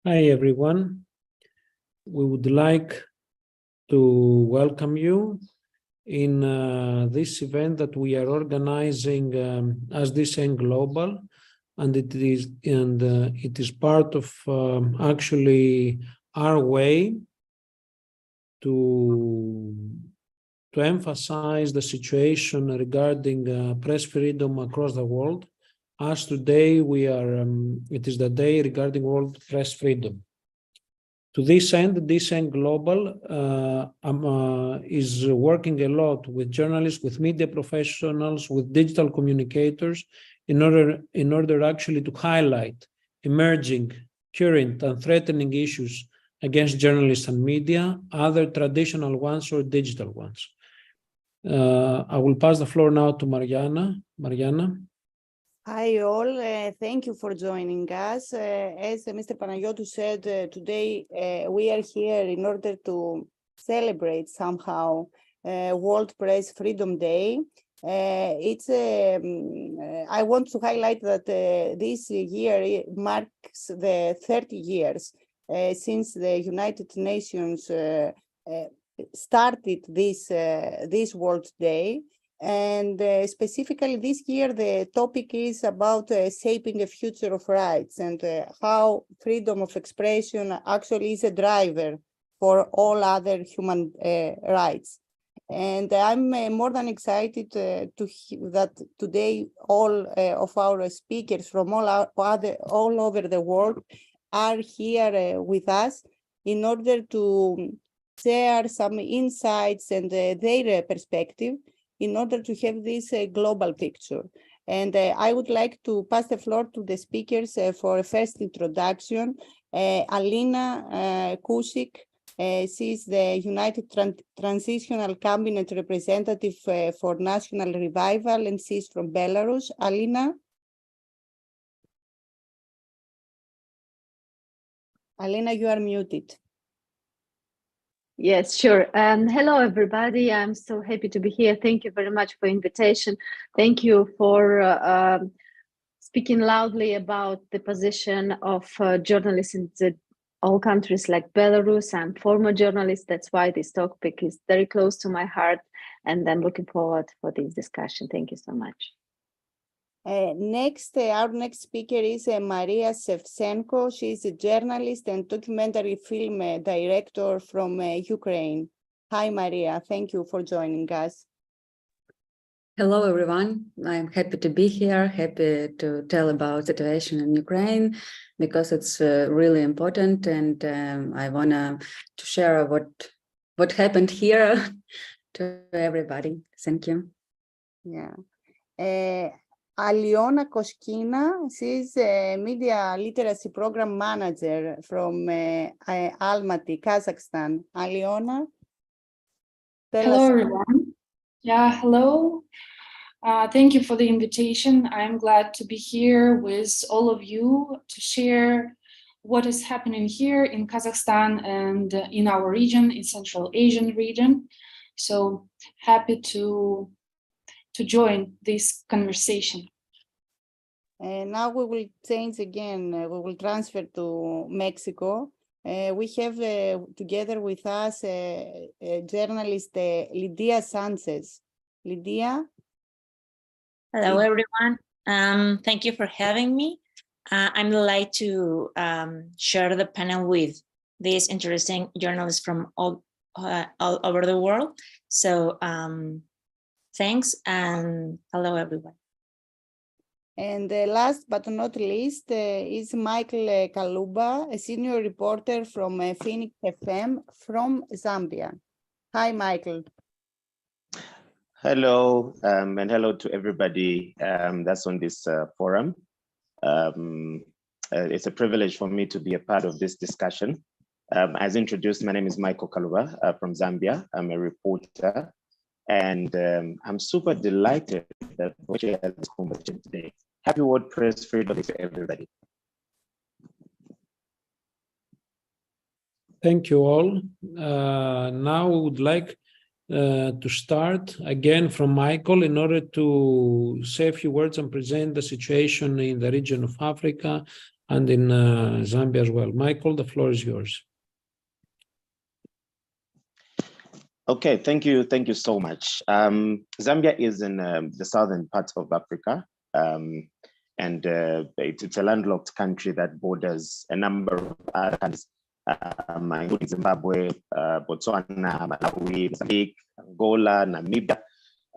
Hi, everyone. We would like to welcome you in this event that we are organizing as DCN Global, and it is part of actually our way to emphasize the situation regarding press freedom across the world. As today it is the day regarding world press freedom. To this end, DCN Global is working a lot with journalists, with media professionals, with digital communicators in order actually to highlight emerging, current and threatening issues against journalists and media, either traditional ones or digital ones. I will pass the floor now to Mariana. Mariana. Hi all, thank you for joining us. As Mr. Panagiotou said, today we are here in order to celebrate somehow World Press Freedom Day. I want to highlight that this year marks the 30 years since the United Nations started this World Day. And specifically this year, the topic is about shaping a future of rights and how freedom of expression actually is a driver for all other human rights. And I'm more than excited that today all of our speakers from all over the world are here with us in order to share some insights and their perspective in order to have this global picture. And I would like to pass the floor to the speakers for a first introduction. Alina Kusik, she's the United Transitional Cabinet Representative for National Revival, and she's from Belarus. Alina? Alina, you are muted. Yes, sure. Hello, everybody. I'm so happy to be here. Thank you very much for invitation. Thank you for speaking loudly about the position of journalists in all countries like Belarus. I'm former journalist. That's why this topic is very close to my heart. And I'm looking forward for this discussion. Thank you so much. Our next speaker is Maria Shevchenko. She's a journalist and documentary film director from Ukraine. Hi, Maria. Thank you for joining us. Hello, everyone. I'm happy to be here, happy to tell about the situation in Ukraine, because it's really important, and I want to share what happened here to everybody. Thank you. Yeah. Aliona Koskina, she's a media literacy program manager from Almaty, Kazakhstan. Aliona? Hello, everyone. Yeah, hello. Thank you for the invitation. I'm glad to be here with all of you to share what is happening here in Kazakhstan and in our region, in Central Asian region. So happy to join this conversation. And now we will change again. We will transfer to Mexico. We have together with us journalist Lydia Sanchez. Lydia? Hello, everyone. Thank you for having me. I'm delighted to share the panel with these interesting journalists from all over the world. So thanks, and hello, everyone. And last but not least is Michael Kaluba, a senior reporter from Phoenix FM from Zambia. Hi, Michael. Hello, and hello to everybody that's on this forum. It's a privilege for me to be a part of this discussion. As introduced, my name is Michael Kaluba from Zambia. I'm a reporter, and I'm super delighted that we're sharing this conversation today. Happy World Press Freedom to everybody. Thank you all. Now we would like to start again from Michael in order to say a few words and present the situation in the region of Africa and in Zambia as well. Michael, the floor is yours. Okay, thank you so much. Zambia is in the southern part of Africa, and it's a landlocked country that borders a number of other countries, including Zimbabwe, Botswana, Malawi, Mozambique, Angola, Namibia,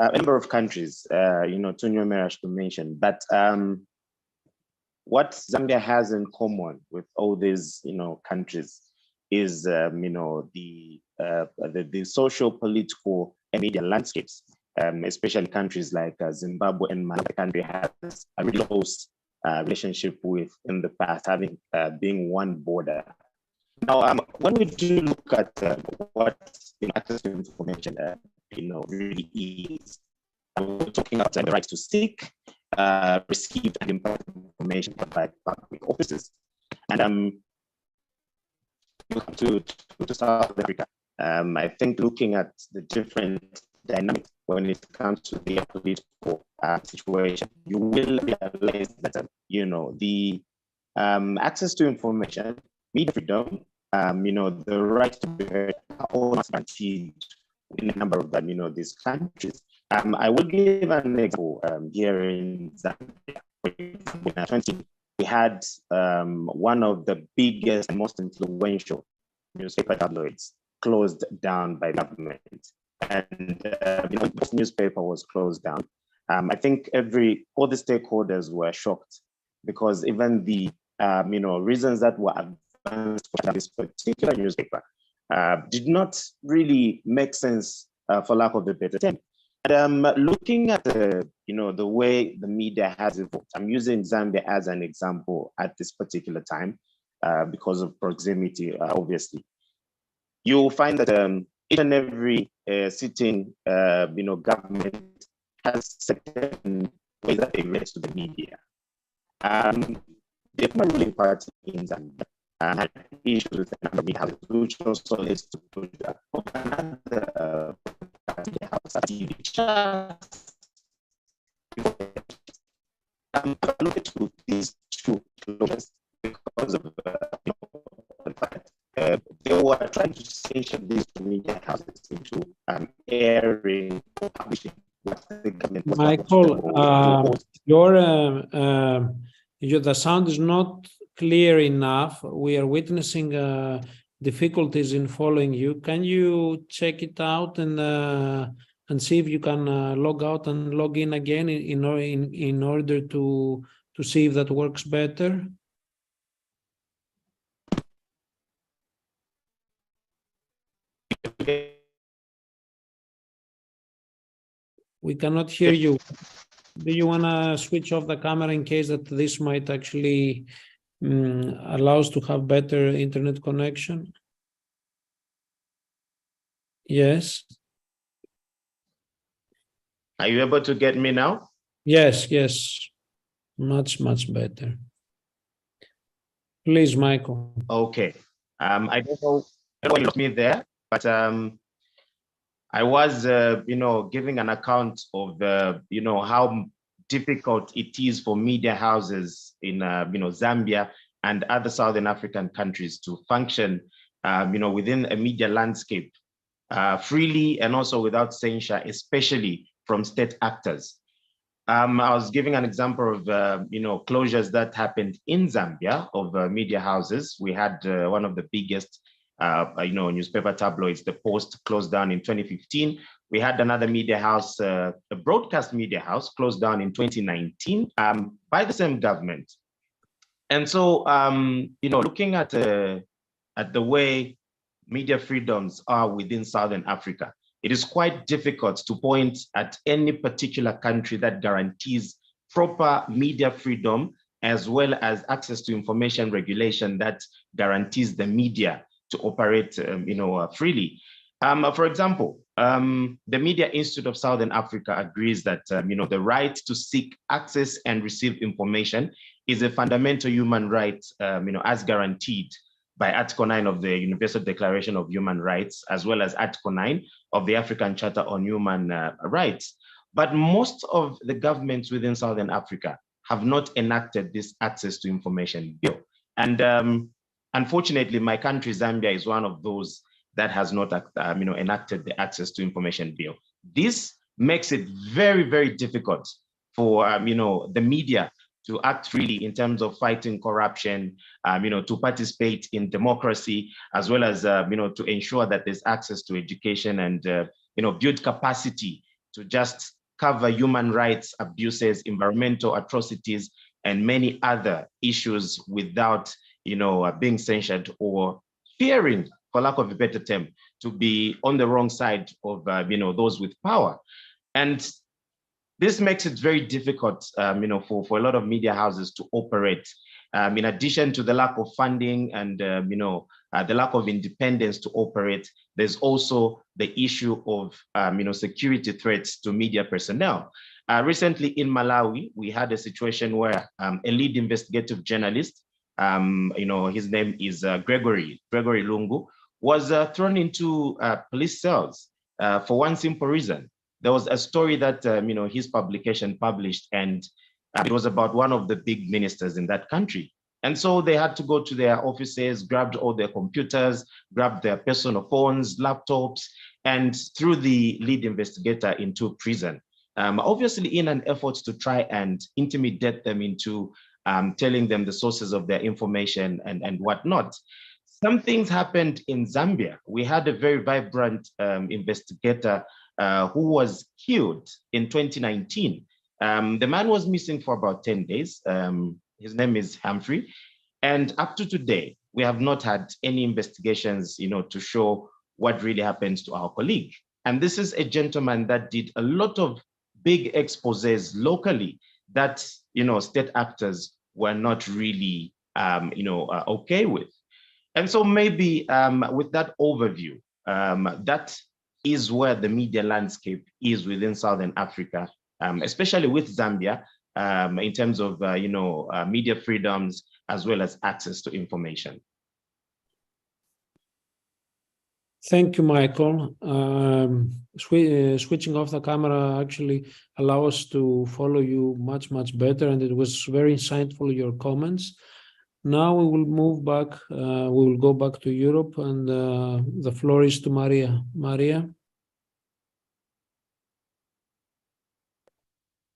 a number of countries, too numerous to mention. But what Zambia has in common with all these, countries is, the social, political, and media landscapes, especially countries like Zimbabwe and Malawi. Country has a really close relationship with in the past, having being one border. Now, when we do look at what access to information, really is, we're talking about the right to seek, receive, and impart information by public offices. And to South Africa, I think looking at the different dynamics when it comes to the political situation, you will realize that the access to information, media freedom, the right to be heard are all guaranteed in a number of them, these countries. I will give an example here in Zambia. In 2020, we had one of the biggest and most influential newspaper tabloids closed down by government. And this newspaper was closed down. I think all the stakeholders were shocked, because even the reasons that were advanced for this particular newspaper did not really make sense, for lack of a better term. And looking at the way the media has evolved, I'm using Zambia as an example at this particular time because of proximity, obviously. You'll find that each and every sitting, government has certain ways that they relate to the media. The former ruling party in Zambia had issues with a number of media houses, which also leads to another house TV. Look at these two closures because of the fact they were trying to censor these media houses into airing or publishing what the government was. Michael, the sound is not clear enough. We are witnessing difficulties in following you. Can you check it out and see if you can log out and log in again in order to see if that works better? We cannot hear you. Do you want to switch off the camera in case that this might actually allow us to have better internet connection? Yes. Are you able to get me now? Yes. Much better. Please, Michael. Okay. I don't know if you lost me there, but I was, giving an account of, how difficult it is for media houses in, Zambia and other Southern African countries to function, within a media landscape freely and also without censure, especially from state actors. I was giving an example of, closures that happened in Zambia of media houses. We had one of the biggest newspaper tabloids, The Post, closed down in 2015. We had another media house, a broadcast media house, closed down in 2019 by the same government. And so, looking at the way media freedoms are within Southern Africa, it is quite difficult to point at any particular country that guarantees proper media freedom as well as access to information regulation that guarantees the media to operate, freely. For example, the Media Institute of Southern Africa agrees that, the right to seek access and receive information is a fundamental human right, as guaranteed by Article 9 of the Universal Declaration of Human Rights, as well as Article 9 of the African Charter on Human Rights. But most of the governments within Southern Africa have not enacted this access to information bill. And unfortunately, my country, Zambia, is one of those that has not enacted the access to information bill. This makes it very, very difficult for the media to act freely in terms of fighting corruption, to participate in democracy, as well as to ensure that there's access to education and build capacity to just cover human rights abuses, environmental atrocities, and many other issues without being censured or fearing, for lack of a better term, to be on the wrong side of those with power. And this makes it very difficult, for a lot of media houses to operate. In addition to the lack of funding and the lack of independence to operate, there's also the issue of security threats to media personnel. Recently in Malawi, we had a situation where a lead investigative journalist, his name is Gregory Lungu, was thrown into police cells for one simple reason. There was a story that his publication published, and it was about one of the big ministers in that country. And so they had to go to their offices, grabbed all their computers, grabbed their personal phones, laptops, and threw the lead investigator into prison. Obviously in an effort to try and intimidate them into telling them the sources of their information and whatnot. Some things happened in Zambia. We had a very vibrant investigator who was killed in 2019. The man was missing for about 10 days. His name is Humphrey. And up to today, we have not had any investigations, to show what really happens to our colleague. And this is a gentleman that did a lot of big exposés locally that, state actors were not really, okay with. And so maybe with that overview, that is where the media landscape is within Southern Africa, especially with Zambia, in terms of media freedoms as well as access to information. Thank you, Michael. Switching off the camera actually allows us to follow you much, much better, and it was very insightful, your comments. Now we will move back, we will go back to Europe, and the floor is to Maria. Maria?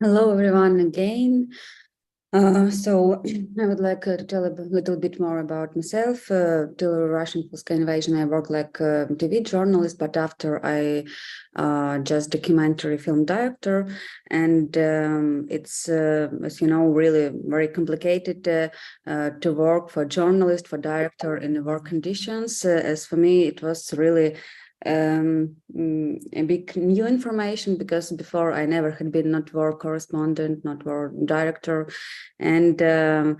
Hello, everyone, again. So I would like to tell a little bit more about myself. Till the Russian full-scale invasion, I worked like a TV journalist, but after I just documentary film director, and it's, as you know, really very complicated to work for journalist, for director in the work conditions. As for me, it was really a big new information, because before I never had been not war correspondent, not war director, and a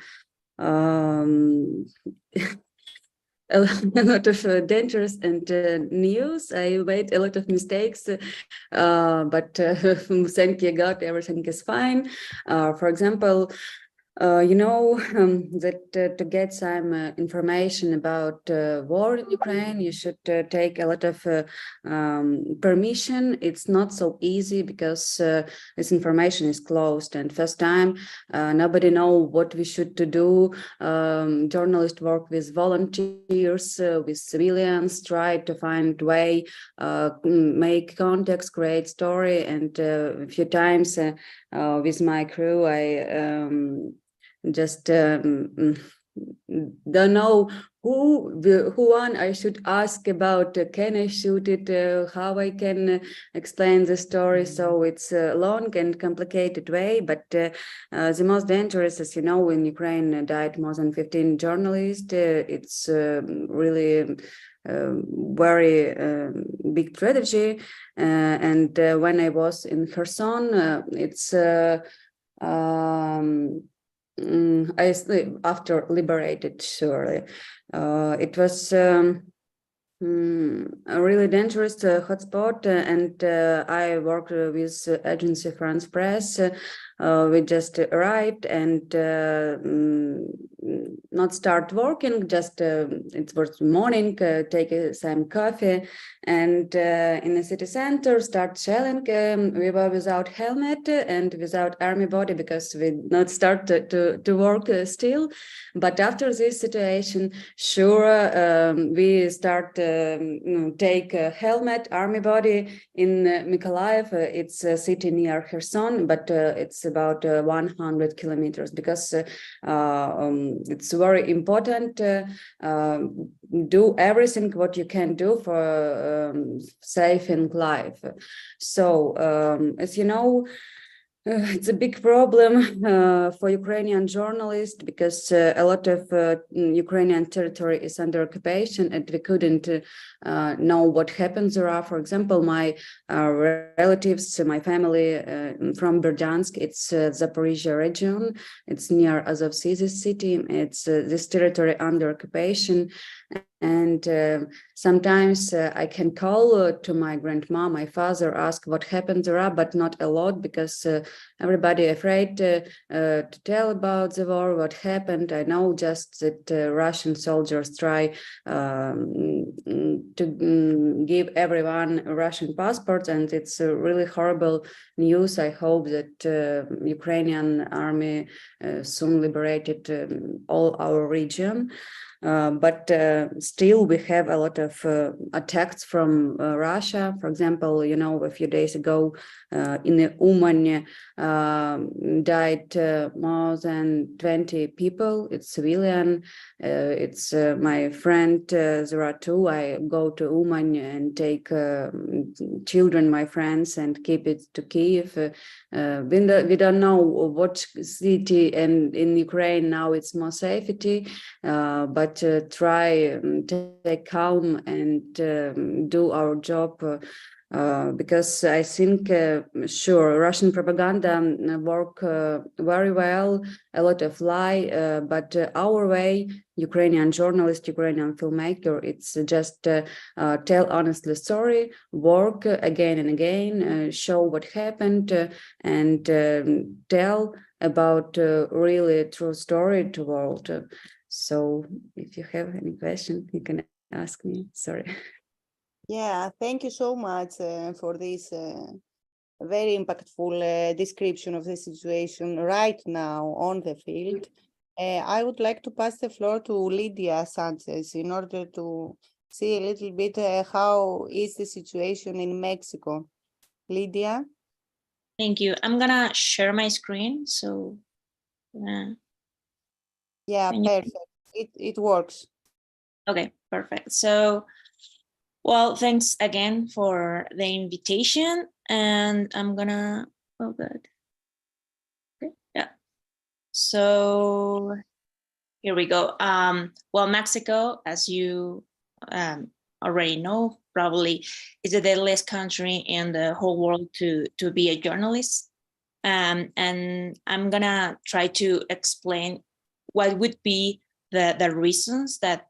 lot of dangerous and news. I made a lot of mistakes, but thank you God, everything is fine. For example, that to get some information about war in Ukraine, you should take a lot of permission. It's not so easy, because this information is closed, and first time nobody know what we should to do. Journalists work with volunteers, with civilians, try to find way, make contacts, create story, and a few times with my crew, I just don't know who one I should ask about. Can I shoot it? How I can explain the story? So it's a long and complicated way. But the most dangerous, as you know, in Ukraine died more than 15 journalists. It's really very big tragedy. And when I was in Kherson, it's after liberated, surely. It was a really dangerous hotspot, and I worked with agency France Press. We just arrived and not start working, just it was morning, take some coffee, And in the city center, start shelling. We were without helmet and without army body because we not start to work still. But after this situation, sure, we start take a helmet, army body in Mykolaiv. It's a city near Kherson, but it's about 100 kilometers because it's very important. Do everything what you can do for saving life. So as you know, it's a big problem for Ukrainian journalists because a lot of Ukrainian territory is under occupation and we couldn't know what happens there. For example, my relatives, my family from Berdyansk, it's Zaporizhia region. It's near Azovstal city. It's this territory under occupation. And sometimes I can call to my grandma, my father, ask what happened there, but not a lot because everybody afraid to tell about the war, what happened. I know just that Russian soldiers try to give everyone Russian passports, and it's a really horrible news. I hope that Ukrainian army soon liberated all our region. But still we have a lot of attacks from Russia. For example, you know, a few days ago in Uman died more than 20 people. It's civilian. It's my friend. There are two. I go to Uman and take children, my friends, and keep it to Kiev. We don't know what city and in Ukraine now it's more safety, but try take calm and do our job because I think sure Russian propaganda work very well, a lot of lie, but our way, Ukrainian journalist, Ukrainian filmmaker, it's just tell honestly story, work again and again, show what happened, and tell about really true story to world. So if you have any question, you can ask me. Sorry. Yeah, thank you so much for this very impactful description of the situation right now on the field. I would like to pass the floor to Lydia Sanchez in order to see a little bit how is the situation in Mexico. Lydia? Thank you. I'm gonna share my screen. So yeah, perfect. It works. Okay, perfect. So, well, thanks again for the invitation. And I'm gonna, oh, good. Okay, yeah. So here we go. Well, Mexico, as you already know, probably is the deadliest country in the whole world to be a journalist. And I'm gonna try to explain what would be the reasons that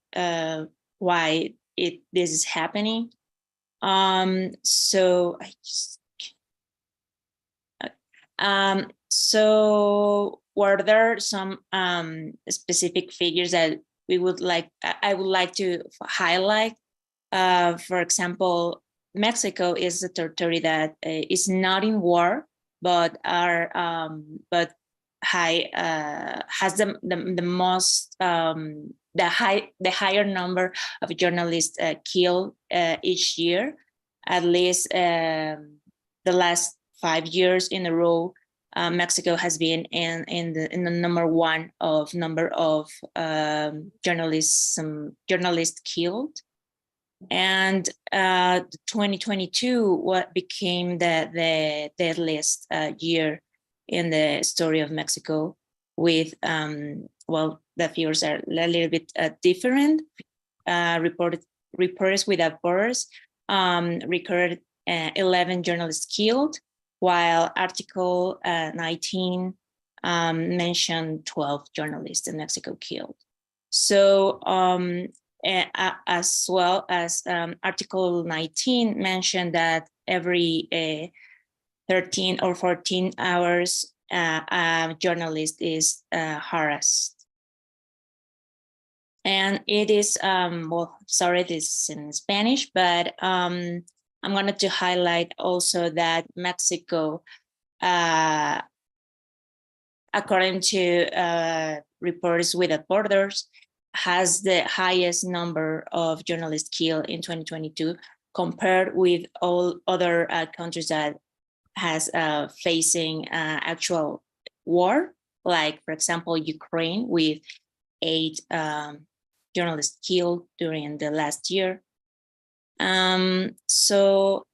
why this is happening. So were there some specific figures that I would like to highlight? For example, Mexico is a territory that is not in war, but has the most the higher number of journalists killed each year, at least the last 5 years in a row. Mexico has been in the number one of number of journalists killed. And 2022 what became the deadliest year in the story of Mexico, with well, the figures are a little bit different. Reporters Without Borders recorded 11 journalists killed, while Article 19 mentioned 12 journalists in Mexico killed. So as well as Article 19 mentioned that every 13 or 14 hours a journalist is harassed. And it is, well, sorry, this is in Spanish, but I'm going to highlight also that Mexico, according to reports without borders, has the highest number of journalists killed in 2022 compared with all other countries that has facing actual war, like, for example, Ukraine, with 8 journalists killed during the last year. So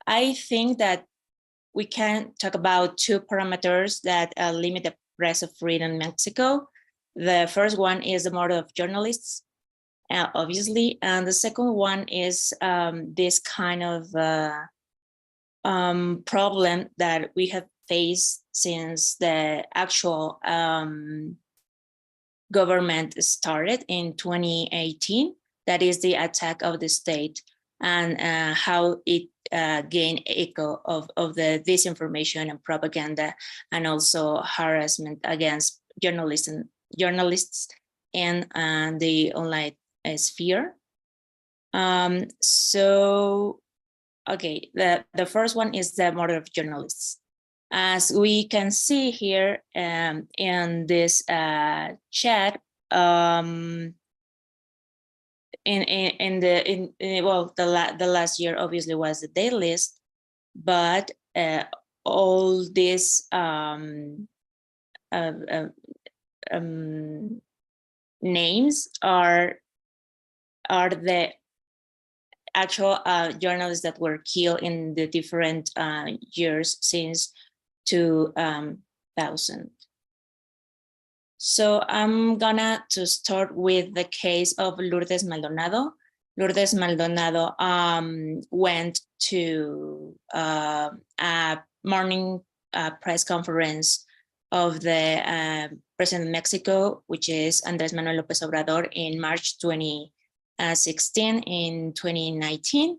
I think that we can talk about 2 parameters that limit the press of freedom in Mexico. The first one is the murder of journalists, obviously, and the second one is this kind of problem that we have faced since the actual government started in 2018. That is the attack of the state, and how it gained echo of the disinformation and propaganda, and also harassment against journalists in the online sphere. So, okay, the first one is the murder of journalists. As we can see here in this chat, the last year obviously was the day list, but all these names are the actual journalists that were killed in the different years since 2000. So I'm gonna to start with the case of Lourdes Maldonado. Lourdes Maldonado went to a morning press conference of the President of Mexico, which is Andrés Manuel López Obrador, in March 2016 in 2019.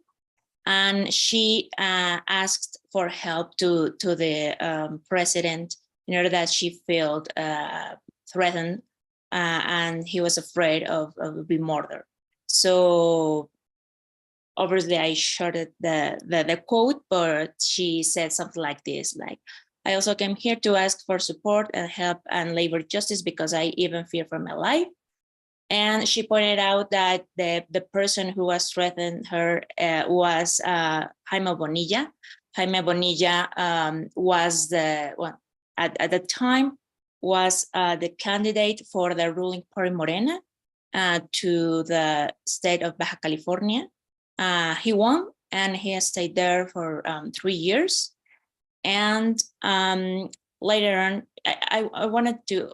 And she asked for help to the president in order that she felt threatened and he was afraid of being murdered. So obviously I shorted the quote, but she said something like this, like, I also came here to ask for support and help and labor justice because I even fear for my life. And she pointed out that the person who was threatening her was Jaime Bonilla. Jaime Bonilla was the one at the time was the candidate for the ruling party Morena to the state of Baja California. He won and he has stayed there for 3 years. And later on, I wanted to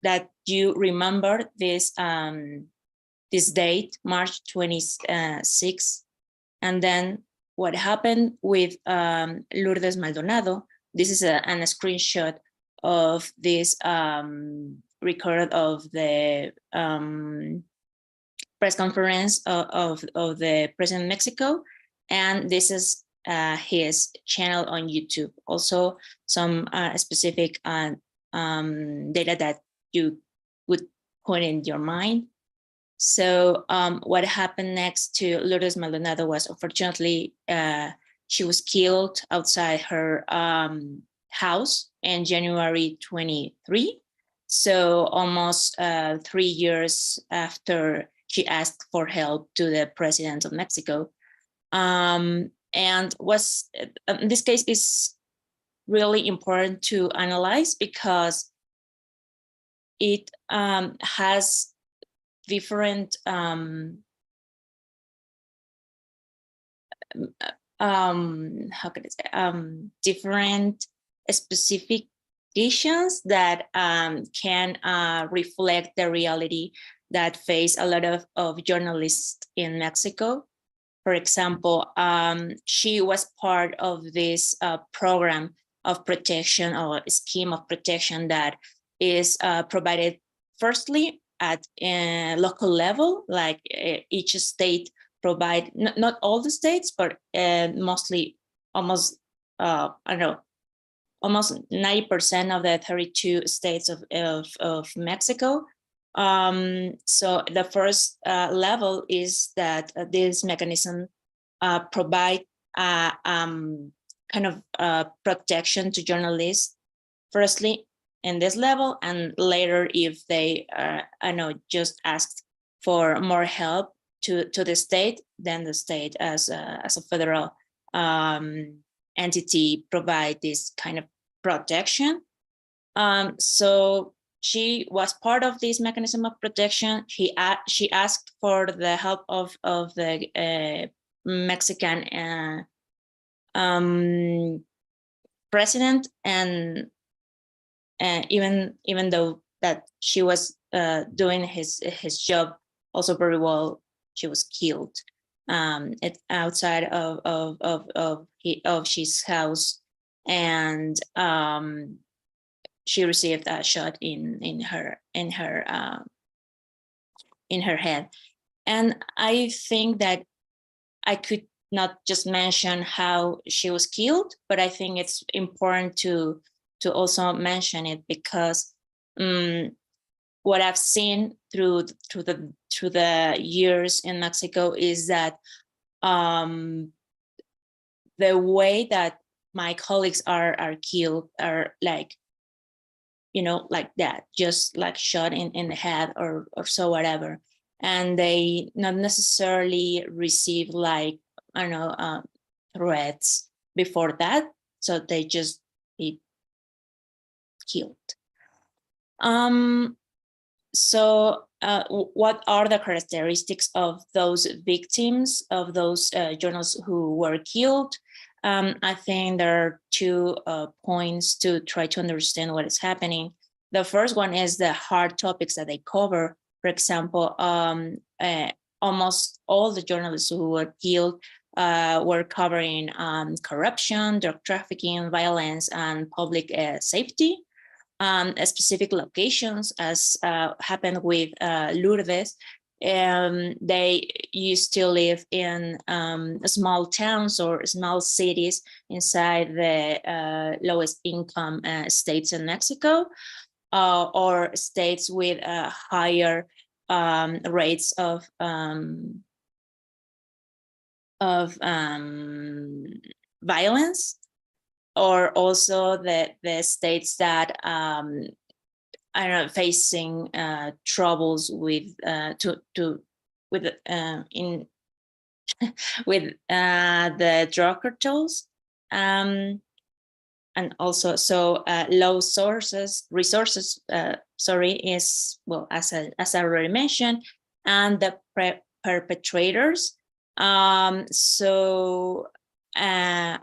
that you remember this this date, March 26, and then what happened with Lourdes Maldonado. This is a screenshot of this record of the press conference of the President of Mexico, and this is his channel on YouTube. Also, some specific data that you would put in your mind. So what happened next to Lourdes Maldonado was, unfortunately, she was killed outside her house in January 23. So almost 3 years after she asked for help to the President of Mexico. And this case is really important to analyze because it has different how can I say different specifications that can reflect the reality that face a lot of journalists in Mexico. For example, she was part of this program of protection or scheme of protection that is provided firstly at a local level, like each state provide, not all the states, but mostly almost, I don't know, almost 90% of the 32 states of Mexico So the first level is that this mechanism provide kind of protection to journalists, firstly in this level, and later if they just asked for more help to the state, then the state as a federal entity provide this kind of protection. So she was part of this mechanism of protection. She asked for the help of the Mexican president, and even though that she was doing his job also very well, she was killed outside of his house, and she received a shot in her head. And I think that I could not just mention how she was killed, but I think it's important to also mention it, because what I've seen through the years in Mexico is that the way that my colleagues are killed are like, like that, just like shot in the head or so whatever, and they not necessarily receive like, I don't know, threats before that, so they just be killed. So what are the characteristics of those victims, of those journalists who were killed? I think there are 2 points to try to understand what is happening. The first one is the hard topics that they cover. For example, almost all the journalists who were killed were covering corruption, drug trafficking, violence, and public safety. Specific locations, as happened with Lourdes. They used to live in small towns or small cities inside the lowest income states in Mexico, or states with higher rates of violence, or also the states that I don't know, facing troubles with with the drug cartels, and also low resources. Is, well, as I already mentioned, and the perpetrators.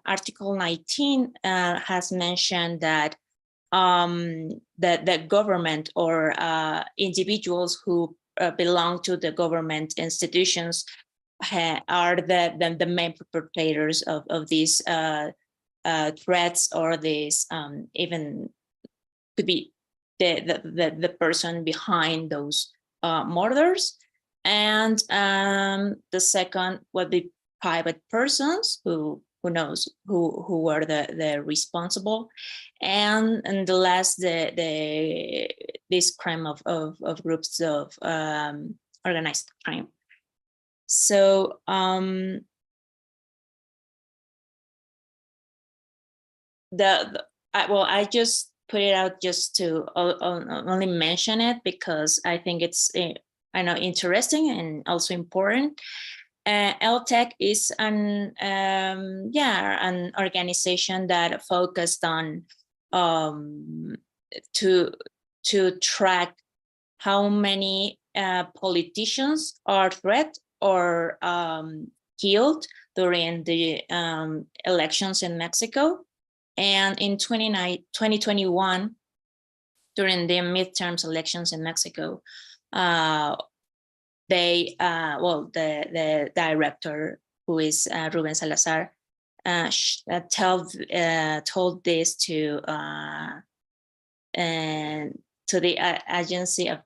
Article 19 has mentioned that the government or individuals who belong to the government institutions are the main perpetrators of these threats, or these even could be the person behind those murders. And the second would be private persons who knows who were the responsible, and the last this crime of groups of organized crime. So I just put it out just to only mention it, because I think it's I know interesting and also important. LTEC is an organization that focused on to track how many politicians are threatened or killed during the elections in Mexico. And in 2021, during the midterms elections in Mexico, the director, who is Ruben Salazar, told this to the agency of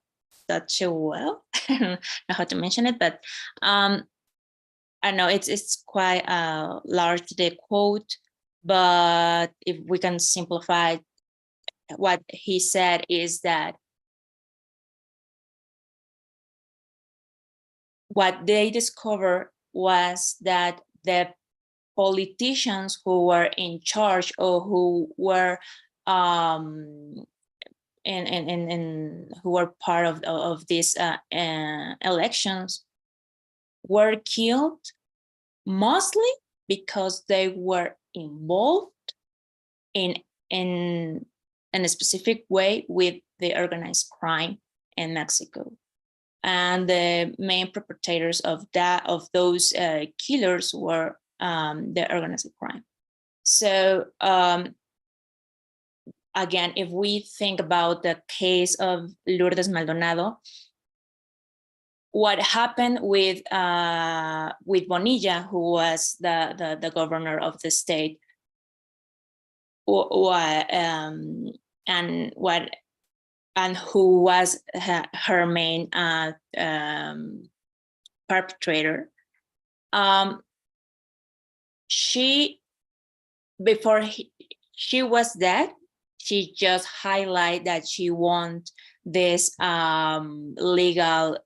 Deutsche Welle. I don't know how to mention it, but I know it's quite large, the quote, but if we can simplify, what he said is that what they discovered was that the politicians who were in charge or who were and who were part of these elections were killed mostly because they were involved in a specific way with the organized crime in Mexico. And the main perpetrators of those killers were the organized crime. So again, if we think about the case of Lourdes Maldonado, what happened with Bonilla, who was the governor of the state, and who was her main perpetrator. She was dead. She just highlighted that she won this legal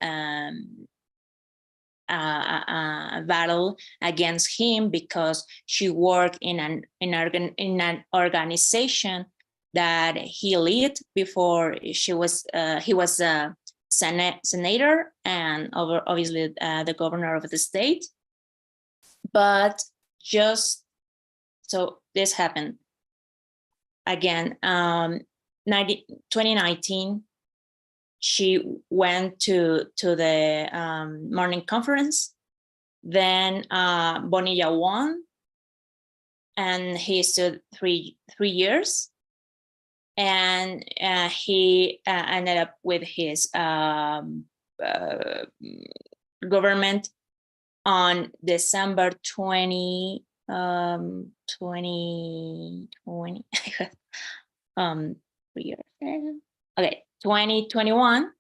battle against him because she worked in an organization that he led before he was a senator and obviously the governor of the state. But just so this happened again, 2019, she went to the morning conference. Then Bonilla won, and he stood three years. And he ended up with his government on December 2020. Okay, 2021,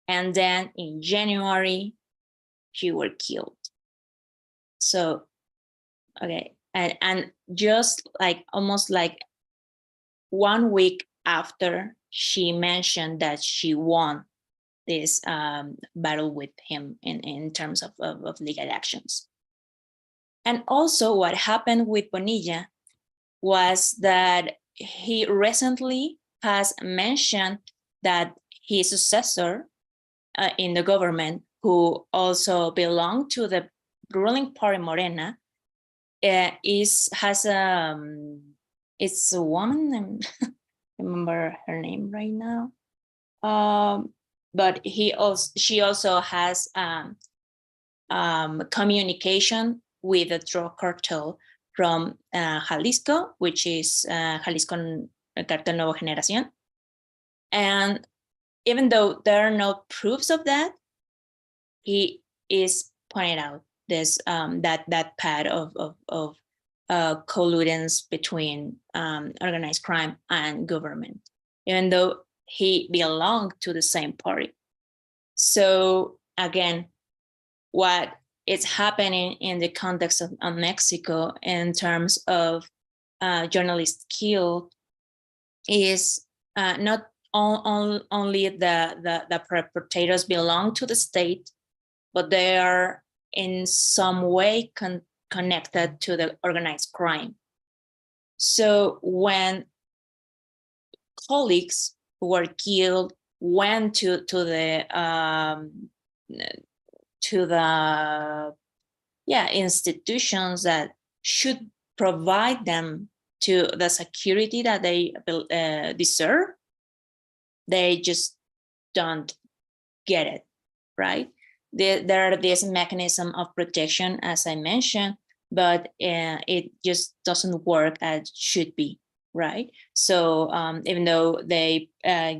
and then in January she was killed. So okay, and just like almost like 1 week after she mentioned that she won this battle with him in terms of legal actions. And also what happened with Bonilla was that he recently has mentioned that his successor in the government, who also belonged to the ruling party Morena, it's a woman. I remember her name right now. But she also has communication with the drug cartel from Jalisco, which is Jalisco Cartel Nueva Generación. And even though there are no proofs of that, he is pointing out this that path of colludence between organized crime and government, even though he belonged to the same party. So again, what is happening in the context of Mexico in terms of journalists killed is not only the perpetrators belong to the state, but they are in some way connected to the organized crime. So when colleagues who were killed went to the institutions that should provide them to the security that they deserve, they just don't get it, right? There are this mechanism of protection, as I mentioned, but it just doesn't work as it should be, right? So even though they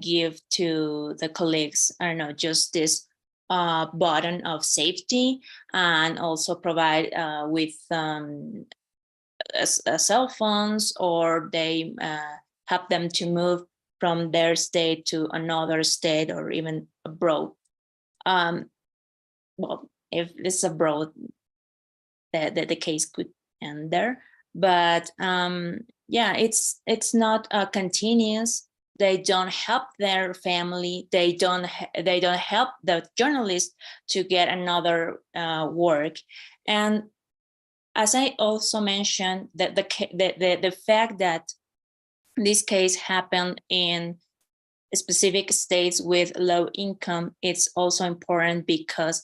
give to the colleagues, I don't know, just this button of safety, and also provide with cell phones, or they help them to move from their state to another state or even abroad. Well, if it's abroad, the case could end there. But yeah, it's not continuous. they don't help their family, they don't help the journalist to get another work. And as I also mentioned, that the fact that this case happened in specific states with low income, it's also important because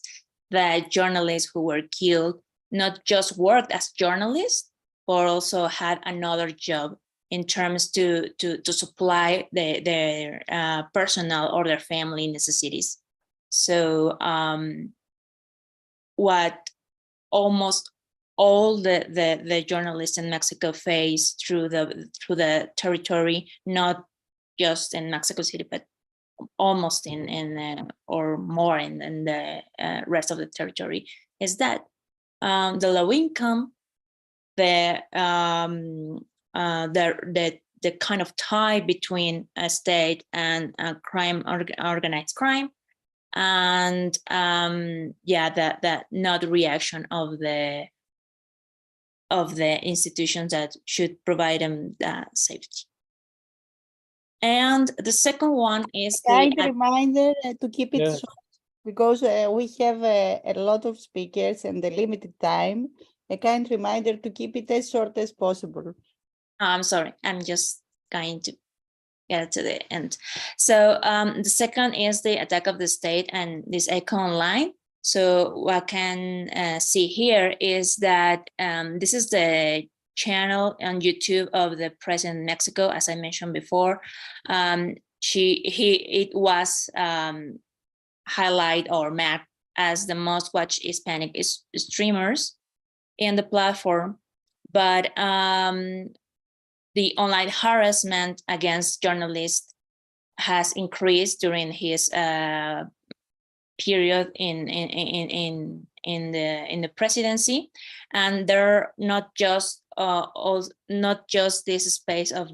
the journalists who were killed not just worked as journalists, but also had another job in terms to supply their personal or their family necessities. So what almost all the journalists in Mexico face through the territory, not just in Mexico City, but almost in or more in the rest of the territory, is that the low income, the kind of tie between a state and crime, organized crime, and that not reaction of the institutions that should provide them safety. And the second one is Kind reminder to keep it Yes. short, because we have a lot of speakers and a limited time. A kind reminder to keep it as short as possible. I'm sorry, I'm just going to get to the end. So the second is the attack of the state and this echo online. So what I can see here is that this is the channel on YouTube of the president of Mexico, as I mentioned before. It was highlighted or mapped as the most watched Hispanic streamers in the platform, but the online harassment against journalists has increased during his period in the presidency, and there not just this space of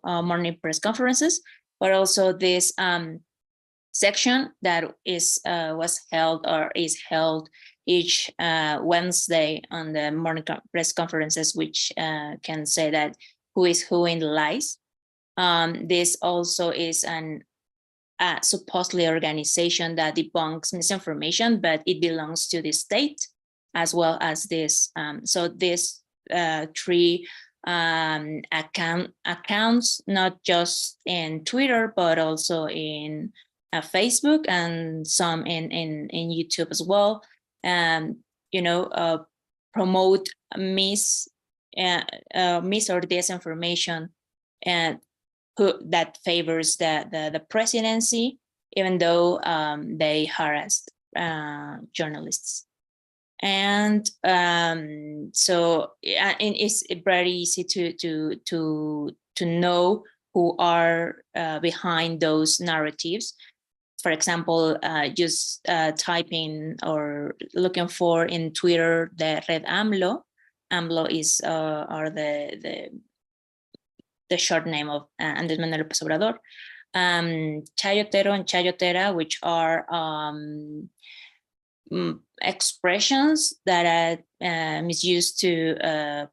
morning press conferences, but also this section that was held or is held each Wednesday on the morning press conferences, which can say that who is who in the lies. This also is an supposedly organization that debunks misinformation, but it belongs to the state as well as this. So these three accounts, not just in Twitter, but also in Facebook and some in YouTube as well. Promote mis or disinformation and that favors the presidency, even though they harassed journalists. And so it's very easy to know who are behind those narratives. For example, just typing or looking for in Twitter the red AMLO. AMLO is are the short name of Andrés Manuel López Obrador. Chayotero and Chayotera, which are expressions that are misused to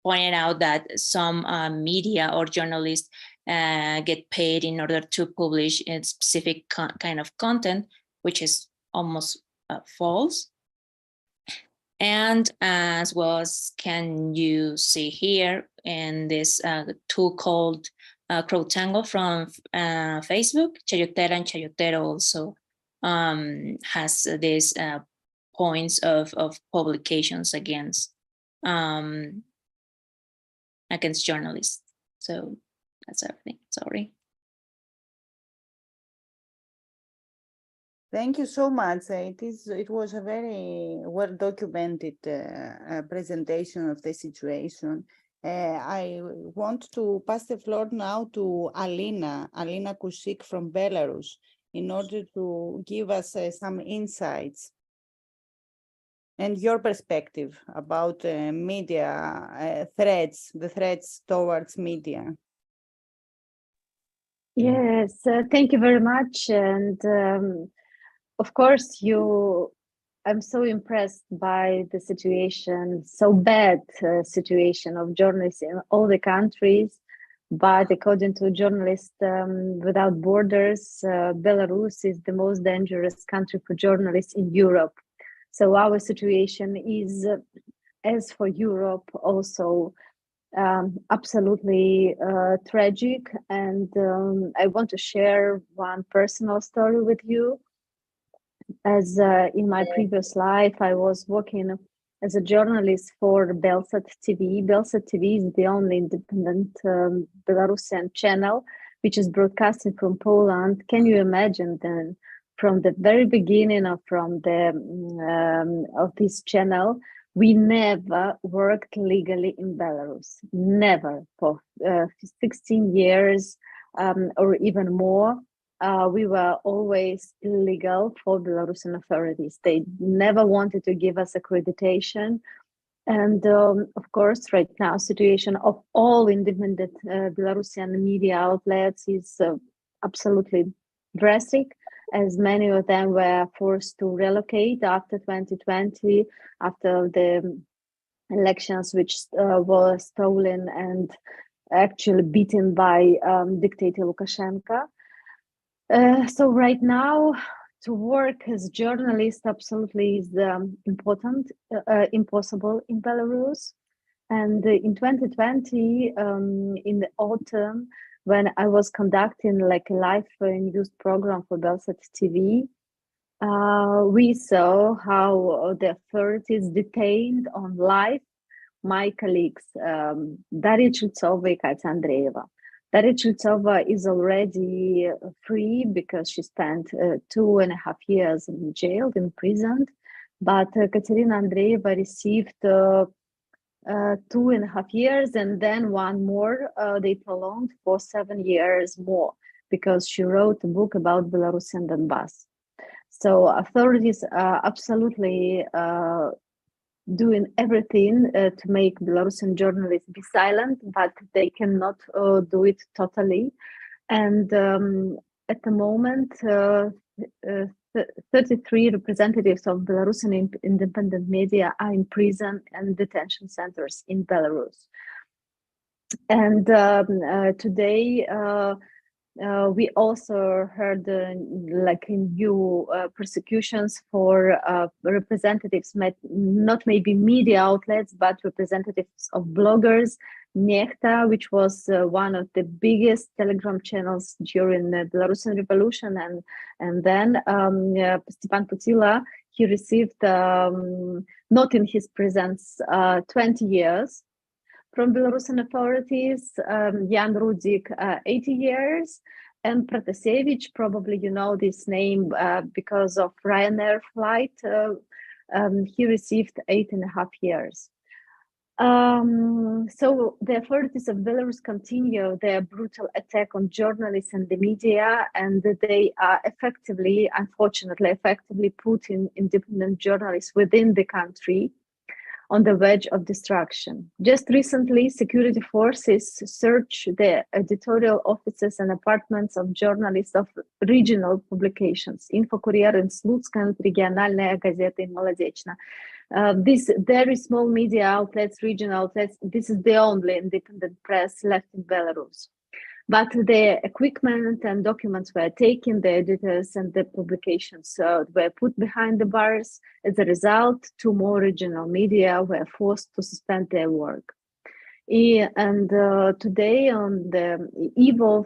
point out that some media or journalists get paid in order to publish a specific kind of content, which is almost false. And as well as can you see here in this tool called Crowtangle from Facebook, Chayotera and Chayotero also has these points of publications against journalists. So that's everything. Sorry. Thank you so much. It was a very well documented presentation of the situation. I want to pass the floor now to Alina Kusik from Belarus, in order to give us some insights and your perspective about media threats, the threats towards media. Yes, thank you very much. And of course, I'm so impressed by the situation, so bad situation of journalists in all the countries. but according to Journalists Without Borders, Belarus is the most dangerous country for journalists in Europe. So our situation is, as for Europe, also absolutely tragic. And I want to share one personal story with you. As in my previous life, I was working as a journalist for Belsat TV. Belsat TV is the only independent Belarusian channel which is broadcasting from Poland. Can you imagine then, from the very beginning of this channel, we never worked legally in Belarus, never, for 16 years or even more. We were always illegal for Belarusian authorities. They never wanted to give us accreditation. And of course, right now, situation of all independent Belarusian media outlets is absolutely drastic, as many of them were forced to relocate after 2020, after the elections which were stolen and actually beaten by dictator Lukashenko. So right now, to work as a journalist absolutely is impossible in Belarus. And in 2020, in the autumn, when I was conducting like a live news program for Belsat TV, we saw how the authorities detained on live my colleagues, Daria Chiltsova and Katya Andreeva. Daria Chiltsova is already free because she spent 2.5 years in jail, imprisoned, but Katerina Andreeva received 2.5 years, and then one more, they prolonged for 7 years more because she wrote a book about Belarusian Donbass. So authorities are absolutely doing everything to make Belarusian journalists be silent, but they cannot do it totally. And at the moment, 33 representatives of Belarusian independent media are in prison and detention centers in Belarus. And today, we also heard like new persecutions for representatives, not maybe media outlets, but representatives of bloggers. Nechta, which was one of the biggest Telegram channels during the Belarusian Revolution, and then Stepan Putila, he received, not in his presence, 20 years from Belarusian authorities, Jan Rudik, 80 years, and Protasevich, probably you know this name because of Ryanair flight, he received 8.5 years. So the authorities of Belarus continue their brutal attack on journalists and the media, and they are unfortunately, effectively putting independent journalists within the country on the verge of destruction. Just recently, security forces searched the editorial offices and apartments of journalists of regional publications, Info Courier in Slutsk and Regionalная Gazeta in Молодечно. These very small media outlets, regional outlets, this is the only independent press left in Belarus. But the equipment and documents were taken, the editors and the publications were put behind the bars. As a result, 2 more regional media were forced to suspend their work. And today, on the eve of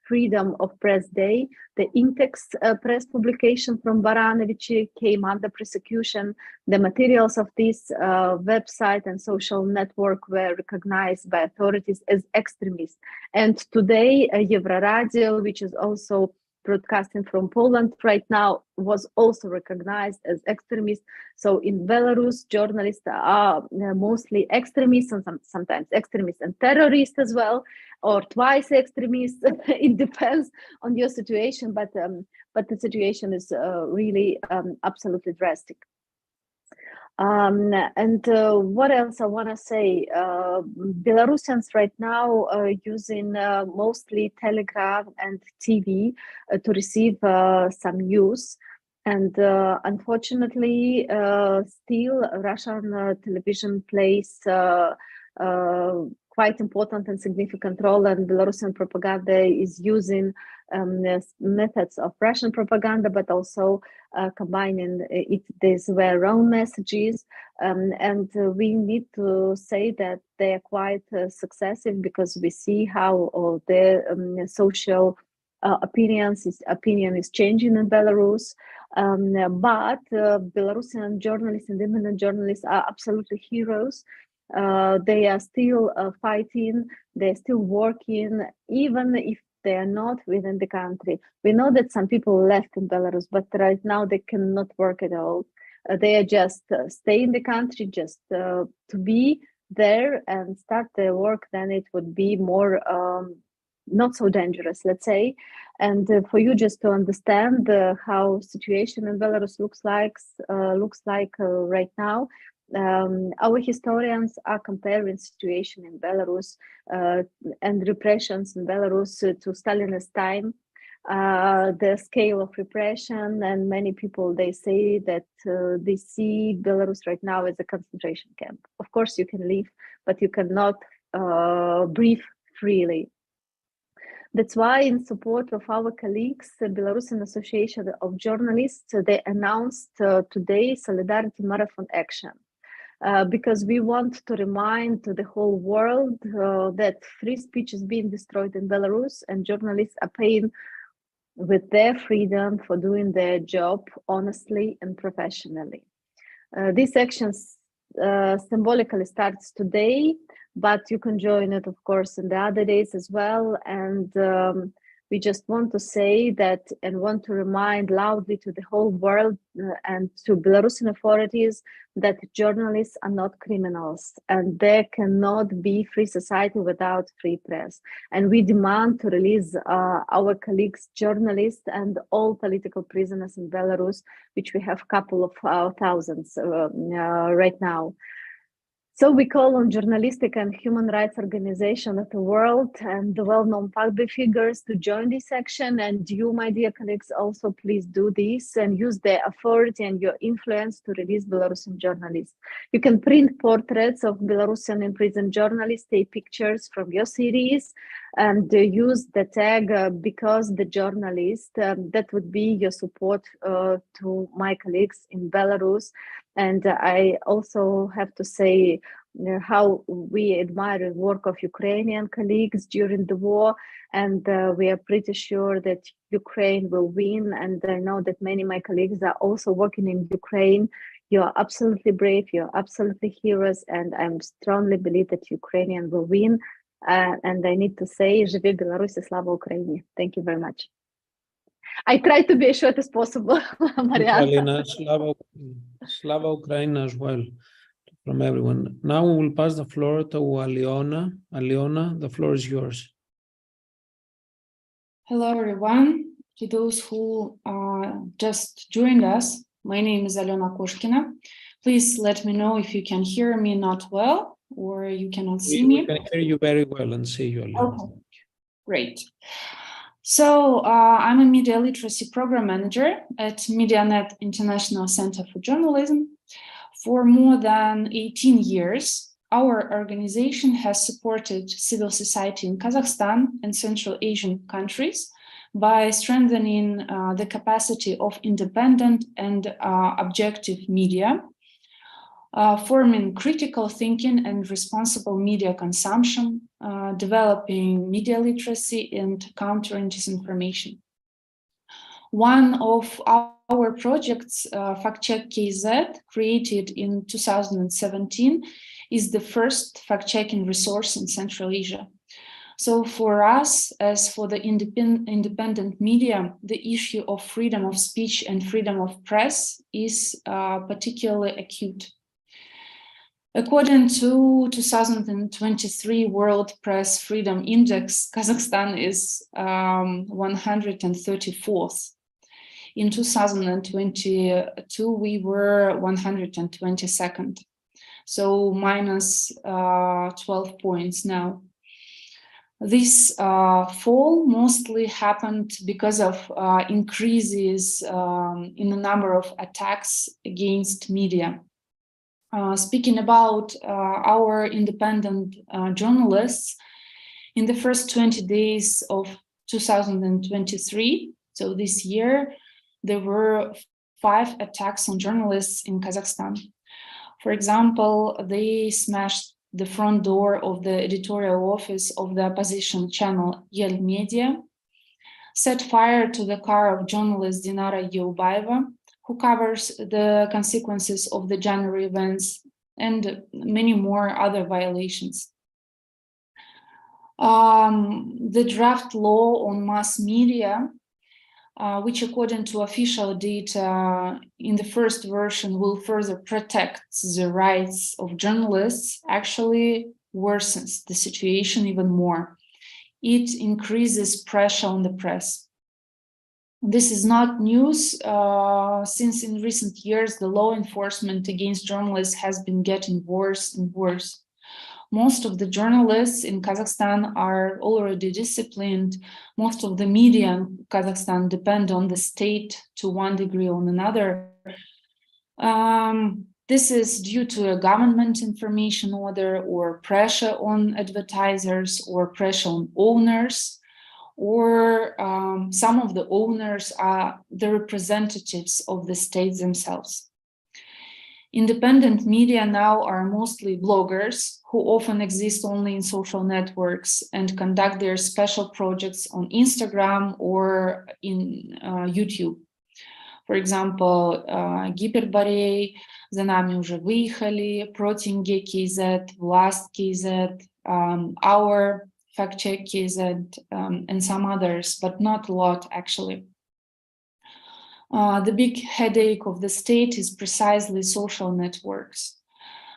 Freedom of Press Day, the Intex press publication from Baranovich came under prosecution. The materials of this website and social network were recognized by authorities as extremist. And today, Euroradio, which is also broadcasting from Poland right now, was also recognized as extremist. So in Belarus, journalists are mostly extremists, and sometimes extremists and terrorists as well, or twice extremists. It depends on your situation, but the situation is really absolutely drastic. And what else I want to say? Belarusians right now are using mostly Telegram and TV to receive some news. And unfortunately, still Russian television plays quite important and significant role, and Belarusian propaganda is using methods of Russian propaganda, but also combining these their own messages. And we need to say that they are quite successive, because we see how their social opinion is changing in Belarus. But Belarusian journalists, independent journalists, are absolutely heroes. They are still fighting, they're still working, even if they are not within the country. We know that some people left in Belarus, but right now they cannot work at all. They are just stay in the country, just to be there and start their work. Then it would be more not so dangerous, let's say. And for you just to understand how situation in Belarus looks like right now, our historians are comparing situation in Belarus and repressions in Belarus to Stalinist time, the scale of repression, and many people, they say that they see Belarus right now as a concentration camp. Of course, you can leave, but you cannot breathe freely. That's why, in support of our colleagues, the Belarusian Association of Journalists, they announced today Solidarity Marathon Action. Because we want to remind the whole world that free speech is being destroyed in Belarus, and journalists are paying with their freedom for doing their job honestly and professionally. This action symbolically starts today, but you can join it, of course, in the other days as well. And we just want to say that, and want to remind loudly to the whole world and to Belarusian authorities, that journalists are not criminals, and there cannot be free society without free press. And we demand to release our colleagues, journalists, and all political prisoners in Belarus, which we have a couple of thousands right now. So we call on journalistic and human rights organizations of the world and the well-known public figures to join this action. And you, my dear colleagues, also please do this and use their authority and your influence to release Belarusian journalists. You can print portraits of Belarusian imprisoned journalists, take pictures from your cities, and use the tag because the journalist. That would be your support to my colleagues in Belarus. And I also have to say how we admire the work of Ukrainian colleagues during the war, and we are pretty sure that Ukraine will win. And I know that many of my colleagues are also working in Ukraine. You're absolutely brave, you're absolutely heroes, and I strongly believe that Ukrainian will win. And I need to say, Живи Беларусь, Slava Ukraini. Thank you very much. I try to be as short as possible, Mariana. Slava Ukraini as well, from everyone. Now we will pass the floor to Aliona. Aliona, the floor is yours. Hello, everyone. To those who just joined us, my name is Aliona Koshkina. Please let me know if you can hear me not well or you cannot see me. We can hear you very well and see you, Aliona. Okay, great. So I'm a media literacy program manager at MediaNet International Center for Journalism. For more than 18 years, our organization has supported civil society in Kazakhstan and Central Asian countries by strengthening the capacity of independent and objective media, forming critical thinking and responsible media consumption, developing media literacy, and countering disinformation. One of our projects, FactCheck KZ, created in 2017, is the first fact-checking resource in Central Asia. So for us, as for the independent media, the issue of freedom of speech and freedom of press is particularly acute. According to 2023 World Press Freedom Index, Kazakhstan is 134th. In 2022, we were 122nd, so minus 12 points now. This fall mostly happened because of increases in the number of attacks against media. speaking about our independent journalists, in the first 20 days of 2023, so this year, there were 5 attacks on journalists in Kazakhstan. For example, they smashed the front door of the editorial office of the opposition channel Yel Media, set fire to the car of journalist Dinara Yeobaeva, who covers the consequences of the January events, and many more other violations. The draft law on mass media, which according to official data in the first version will further protect the rights of journalists, actually worsens the situation even more. It increases pressure on the press. This is not news, since in recent years, the law enforcement against journalists has been getting worse and worse. Most of the journalists in Kazakhstan are already disciplined. Most of the media in Kazakhstan depend on the state to one degree or another. This is due to a government information order or pressure on advertisers or pressure on owners, or some of the owners are the representatives of the states themselves. Independent media now are mostly bloggers who often exist only in social networks and conduct their special projects on Instagram or in YouTube. For example, Гиперборей, За нами уже выехали, Протинге KZ, Власть KZ, Our Fact Check KZ, and some others, but not a lot actually. The big headache of the state is precisely social networks.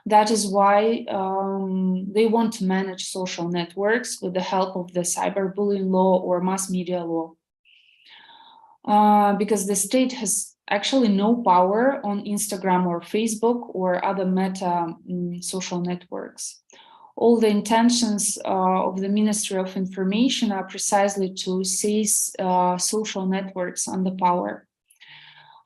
That is why they want to manage social networks with the help of the cyberbullying law or mass media law. Because the state has actually no power on Instagram or Facebook or other meta social networks. All the intentions of the Ministry of Information are precisely to seize social networks under power.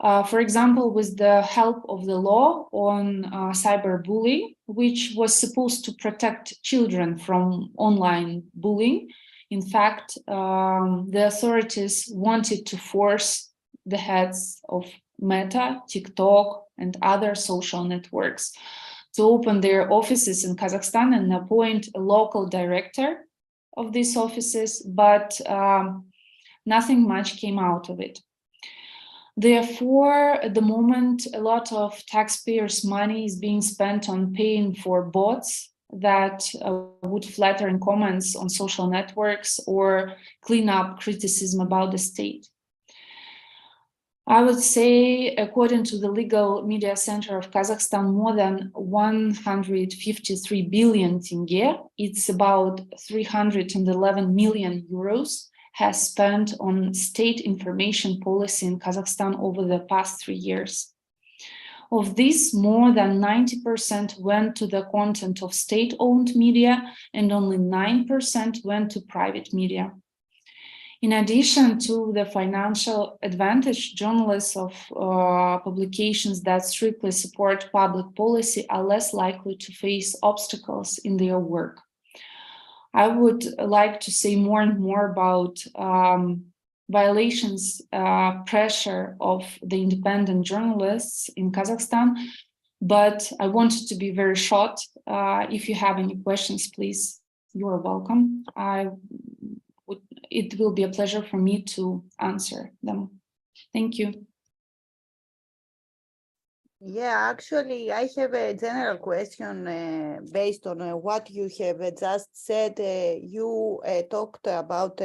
For example, with the help of the law on cyberbullying, which was supposed to protect children from online bullying, in fact, the authorities wanted to force the heads of Meta, TikTok, and other social networks to open their offices in Kazakhstan and appoint a local director of these offices, but nothing much came out of it. Therefore, at the moment, a lot of taxpayers' money is being spent on paying for bots that would flatter in comments on social networks or clean up criticism about the state. I would say, according to the Legal Media Center of Kazakhstan, more than 153 billion tenge, it's about 311 million euros, has spent on state information policy in Kazakhstan over the past 3 years. Of this, more than 90% went to the content of state-owned media and only 9% went to private media. In addition to the financial advantage, journalists of publications that strictly support public policy are less likely to face obstacles in their work. I would like to say more and more about violations, pressure of the independent journalists in Kazakhstan, but I wanted to be very short. If you have any questions, please, you are welcome. It will be a pleasure for me to answer them. Thank you. Yeah, actually, I have a general question based on what you have just said. You talked about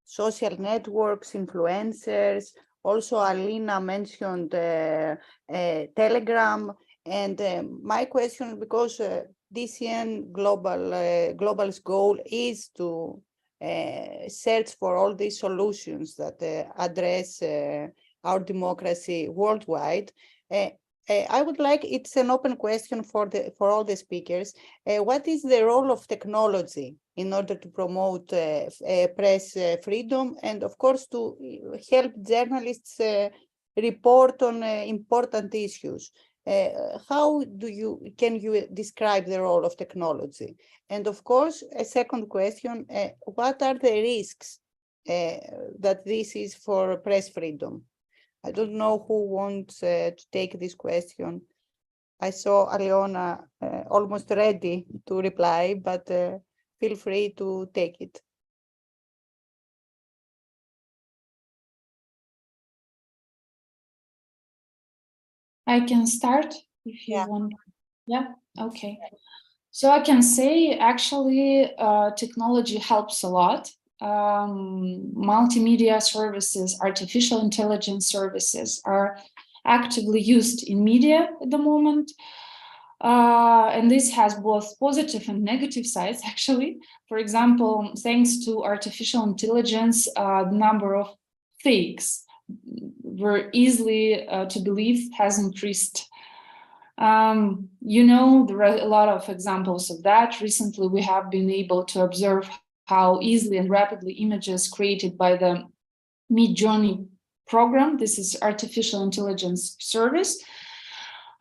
social networks, influencers. Also, Alina mentioned Telegram. And my question, because DCN Global's goal is to search for all these solutions that address our democracy worldwide. I would like, it's an open question for all the speakers. What is the role of technology in order to promote press freedom and, of course, to help journalists report on important issues? how can you describe the role of technology? And of course, a second question, what are the risks that this is for press freedom? I don't know who wants to take this question. I saw Aliona almost ready to reply, but feel free to take it. I can start if you want. Yeah, okay. So I can say actually technology helps a lot. Multimedia services, artificial intelligence services are actively used in media at the moment. And this has both positive and negative sides, actually. For example, thanks to artificial intelligence, the number of fakes were easily to believe has increased. You know, there are a lot of examples of that. Recently, we have been able to observe how easily and rapidly images created by the Midjourney program, this is artificial intelligence service.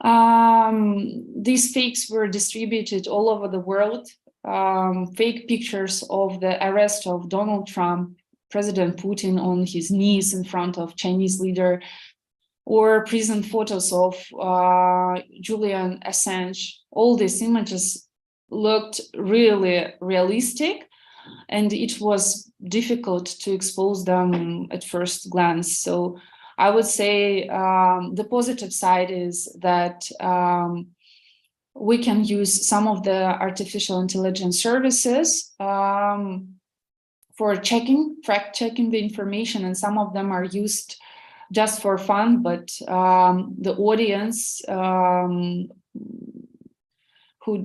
These fakes were distributed all over the world. Fake pictures of the arrest of Donald Trump, President Putin on his knees in front of Chinese leader, or prison photos of Julian Assange. All these images looked really realistic, and it was difficult to expose them at first glance. So I would say the positive side is that we can use some of the artificial intelligence services for fact-checking the information, and some of them are used just for fun, but the audience who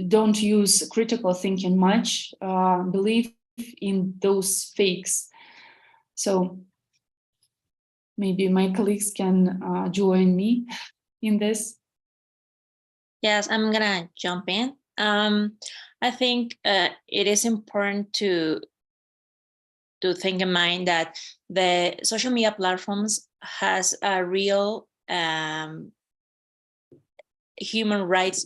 don't use critical thinking much believe in those fakes. So maybe my colleagues can join me in this. Yes, I'm gonna jump in. I think it is important to think in mind that the social media platforms has a real human rights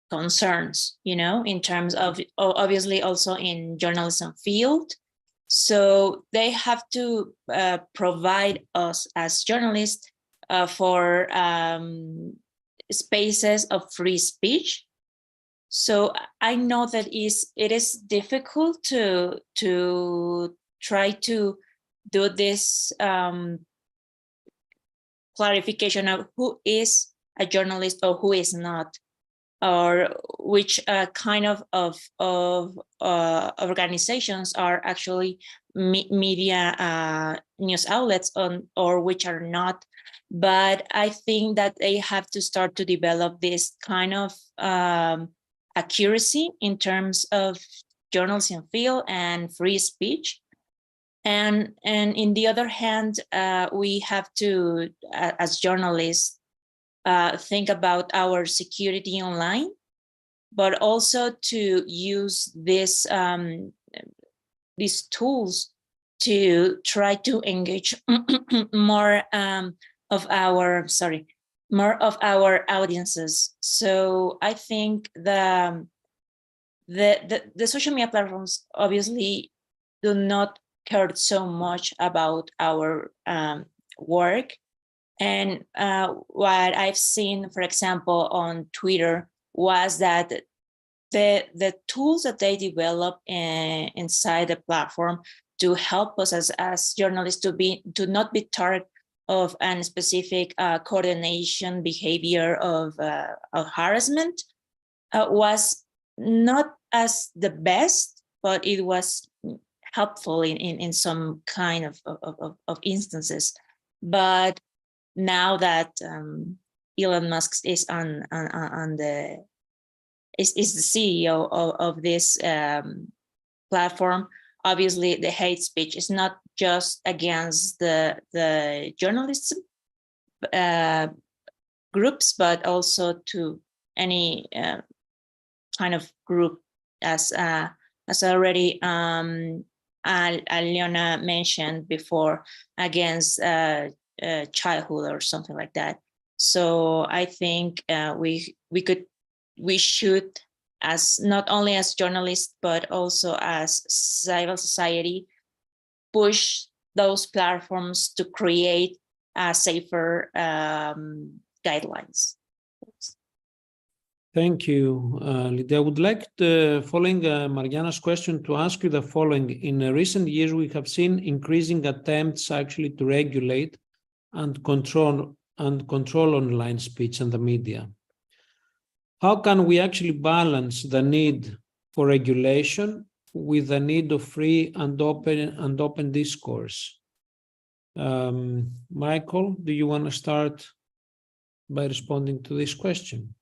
concerns, you know, in terms of obviously also in journalism field. So they have to provide us as journalists for spaces of free speech. So I know that it is difficult to try to do this clarification of who is a journalist or who is not, or which kind of organizations are actually media news outlets or which are not. But I think that they have to start to develop this kind of accuracy in terms of journalism field and free speech. And in the other hand, we have to, as journalists, think about our security online, but also to use this these tools to try to engage more of our audiences. So I think the social media platforms obviously do not care so much about our work. And what I've seen, for example, on Twitter was that the tools that they develop inside the platform to help us as journalists to not be target of a specific coordination behavior of harassment was not as the best, but it was helpful in some kind of instances. But now that Elon Musk is on the CEO of this platform, obviously the hate speech is not just against the journalists groups, but also to any kind of group, as already Aliona mentioned before, against childhood or something like that. So I think we should, as not only as journalists but also as civil society, push those platforms to create safer guidelines. Thank you, Lydia. I would like, following Mariana's question, to ask you the following. In recent years, we have seen increasing attempts actually to regulate and control online speech and the media. How can we actually balance the need for regulation with the need of free and open discourse? Michael, do you want to start by responding to this question?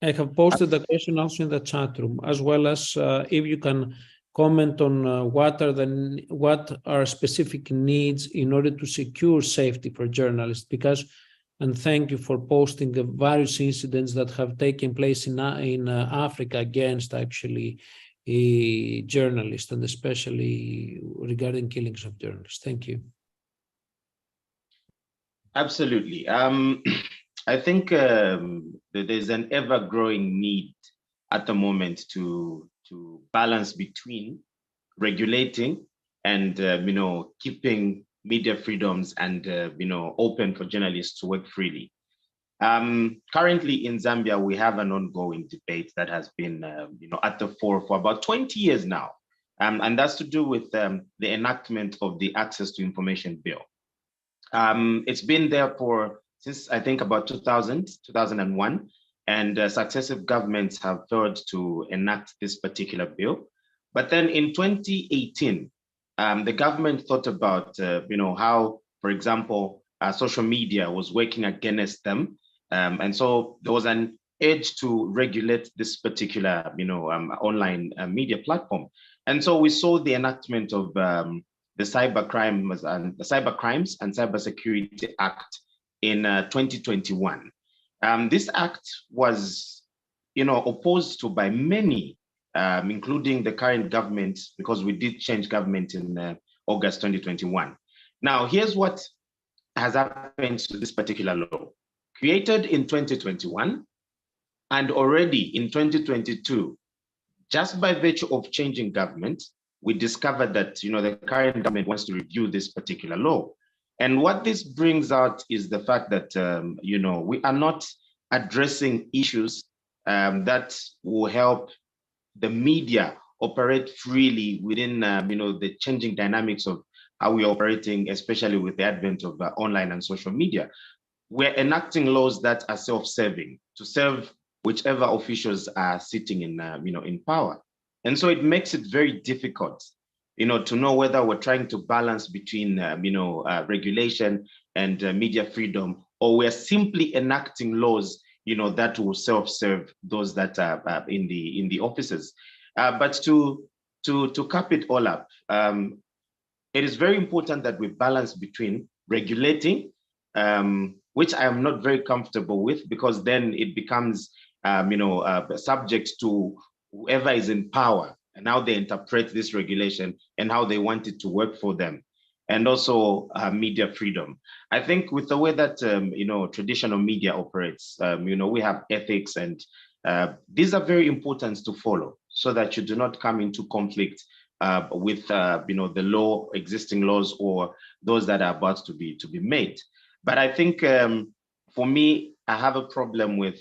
I have posted the question also in the chat room, as well as if you can comment on what are specific needs in order to secure safety for journalists. Because, and thank you for posting the various incidents that have taken place in Africa against actually journalists, and especially regarding killings of journalists. Thank you. Absolutely. I think there's an ever-growing need at the moment to balance between regulating and keeping media freedoms and open for journalists to work freely. Currently in Zambia, we have an ongoing debate that has been at the fore for about 20 years now, and that's to do with the enactment of the Access to Information Bill. It's been there since I think about 2001, and successive governments have failed to enact this particular bill. But then in 2018, the government thought about how, for example, social media was working against them, and so there was an urge to regulate this particular online media platform. And so we saw the enactment of the Cybercrimes and Cybersecurity Act in 2021. This act was, opposed to by many, including the current government, because we did change government in August 2021. Now, here's what has happened to this particular law. Created in 2021, and already in 2022, just by virtue of changing government, we discovered that the current government wants to review this particular law. And what this brings out is the fact that we are not addressing issues that will help the media operate freely within the changing dynamics of how we're operating, especially with the advent of online and social media. We're enacting laws that are self-serving to serve whichever officials are sitting in power. And so it makes it very difficult to know whether we're trying to balance between regulation and media freedom, or we're simply enacting laws that will self-serve those that are in the offices. But to cap it all up, it is very important that we balance between regulating, which I am not very comfortable with, because then it becomes subject to whoever is in power and how they interpret this regulation and how they want it to work for them, and also media freedom. I think with the way that traditional media operates, we have ethics, and these are very important to follow, so that you do not come into conflict with the existing laws or those that are about to be made. But I think for me, I have a problem with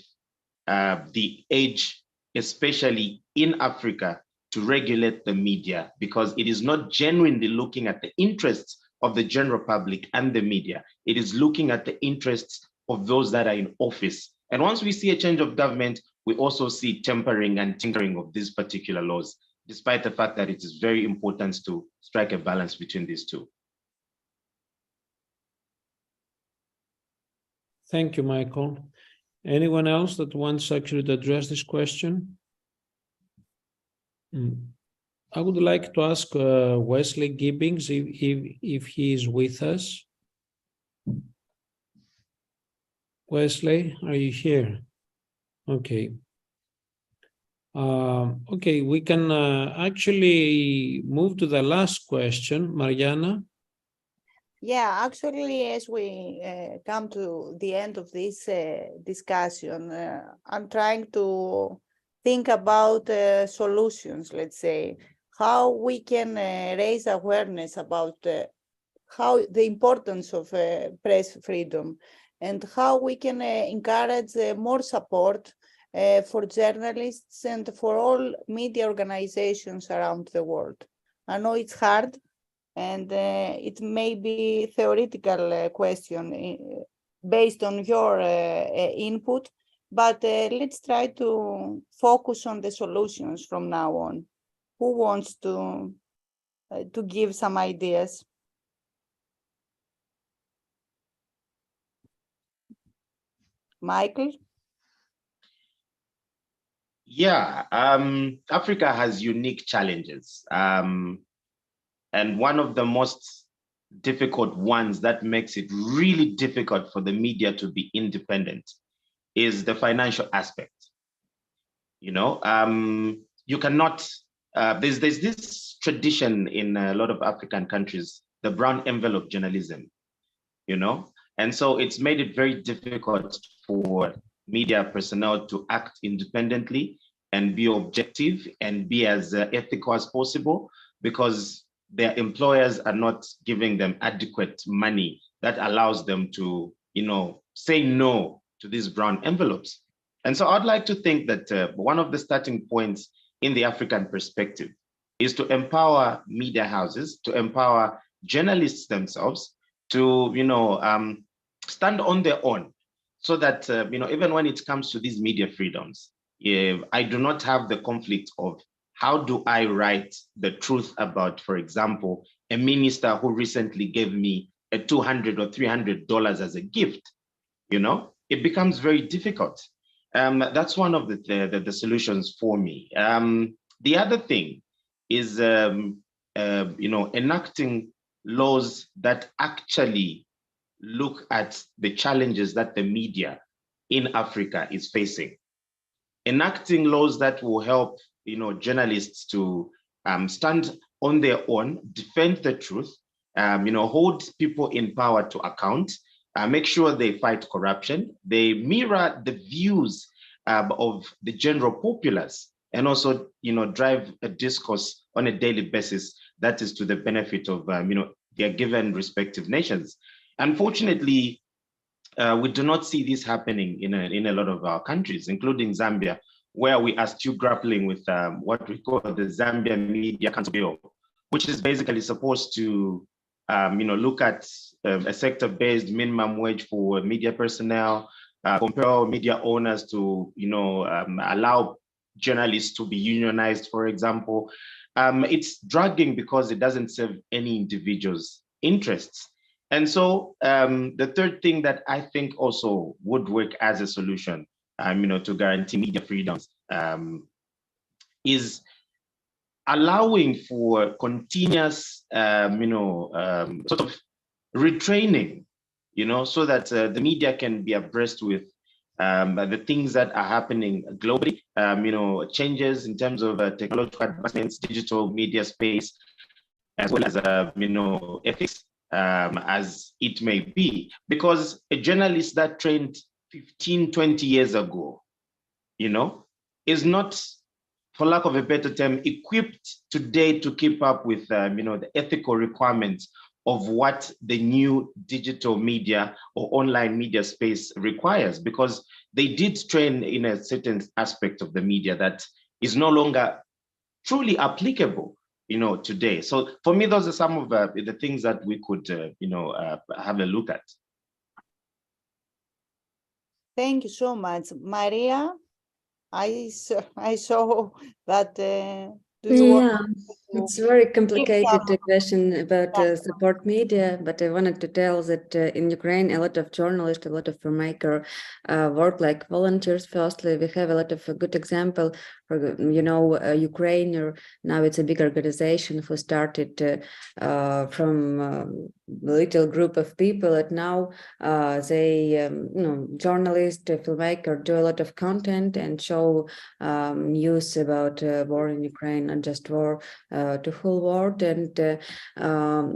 the age, especially in Africa, to regulate the media, because it is not genuinely looking at the interests of the general public and the media. It is looking at the interests of those that are in office. And once we see a change of government, we also see tempering and tinkering of these particular laws, despite the fact that it is very important to strike a balance between these two. Thank you, Michael. Anyone else that wants actually to address this question? I would like to ask Wesley Gibbings if he is with us. Wesley, are you here? Okay. Okay, we can actually move to the last question, Mariana. Yeah, actually, as we come to the end of this discussion, I'm trying to think about solutions, let's say, how we can raise awareness about how the importance of press freedom and how we can encourage more support for journalists and for all media organizations around the world. I know it's hard, and it may be a theoretical question based on your input, but let's try to focus on the solutions from now on. Who wants to give some ideas? Michael? Yeah, Africa has unique challenges. And one of the most difficult ones that makes it really difficult for the media to be independent is the financial aspect. You know, you cannot, there's this tradition in a lot of African countries, the brown envelope journalism, you know, and so it's made it very difficult for media personnel to act independently and be objective and be as ethical as possible, because their employers are not giving them adequate money that allows them to, you know, say no to these brown envelopes. And so I'd like to think that one of the starting points in the African perspective is to empower media houses, to empower journalists themselves, to, you know, stand on their own, so that, you know, even when it comes to these media freedoms, I do not have the conflict of how do I write the truth about, for example, a minister who recently gave me a $200 or $300 as a gift. You know, it becomes very difficult. That's one of the solutions for me. The other thing is, you know, enacting laws that actually look at the challenges that the media in Africa is facing. Enacting laws that will help, you know, journalists to stand on their own, defend the truth, you know, hold people in power to account, make sure they fight corruption, they mirror the views of the general populace, and also, you know, drive a discourse on a daily basis that is to the benefit of, you know, their given respective nations. Unfortunately, we do not see this happening in a lot of our countries, including Zambia, where we are still grappling with what we call the Zambia Media Council Bill, which is basically supposed to, you know, look at a sector-based minimum wage for media personnel, compel media owners to, you know, allow journalists to be unionized, for example. It's dragging because it doesn't serve any individual's interests. And so the third thing that I think also would work as a solution, you know, to guarantee media freedoms, is allowing for continuous, you know, sort of retraining, you know, so that the media can be abreast with the things that are happening globally, you know, changes in terms of technological advancements, digital media space, as well as, you know, ethics, as it may be. Because a journalist that trained 15, 20 years ago, you know, is not, for lack of a better term, equipped today to keep up with, you know, the ethical requirements of what the new digital media or online media space requires, because they did train in a certain aspect of the media that is no longer truly applicable, you know, today. So for me, those are some of the things that we could, you know, have a look at. Thank you so much, Maria. I saw that. Do you want It's a very complicated question about support media, but I wanted to tell that in Ukraine, a lot of journalists, a lot of filmmakers work like volunteers. Firstly, we have a lot of good example. For Ukraine, or now it's a big organization who started from a little group of people, and now they, journalists, filmmakers do a lot of content and show news about war in Ukraine, not just war. To whole world. And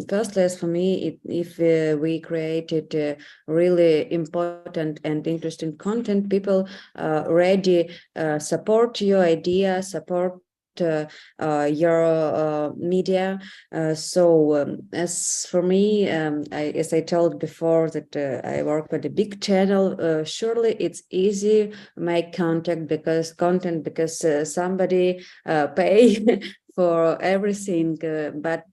firstly, as for me, if we created really important and interesting content, people already support your idea, support your media. As for me, as I told before that I work with a big channel, surely it's easy make content because somebody pay for everything, but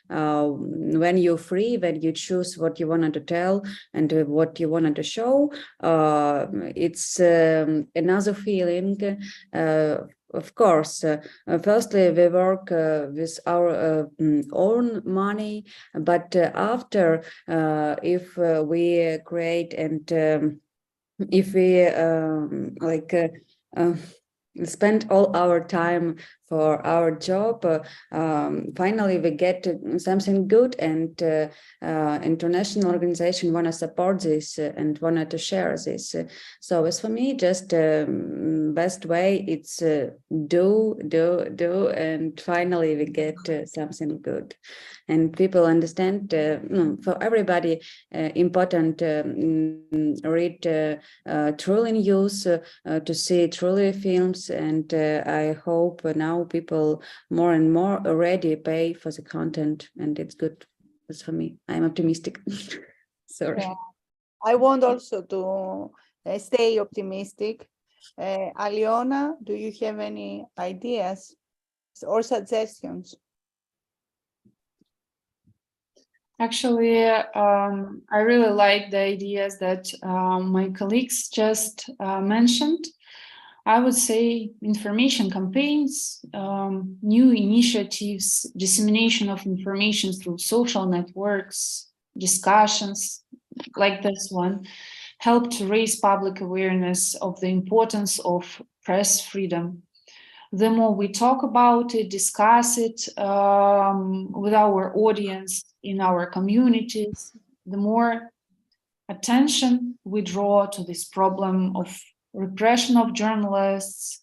when you're free, when you choose what you wanted to tell and what you wanted to show, it's another feeling. Of course, firstly, we work with our own money, but after, if we create and if we spend all our time for our job, finally we get something good, and international organization want to support this and wanted to share this. So as for me, just best way it's do, and finally we get something good. And people understand, for everybody important read truly news, to see truly films, and I hope now people more and more already pay for the content, and it's good. That's for me. I'm optimistic. Sorry. Yeah. I want also to stay optimistic. Aliona, do you have any ideas or suggestions? Actually, I really like the ideas that my colleagues just mentioned. I would say information campaigns, new initiatives, dissemination of information through social networks, discussions like this one, help to raise public awareness of the importance of press freedom. The more we talk about it, discuss it with our audience in our communities, the more attention we draw to this problem of repression of journalists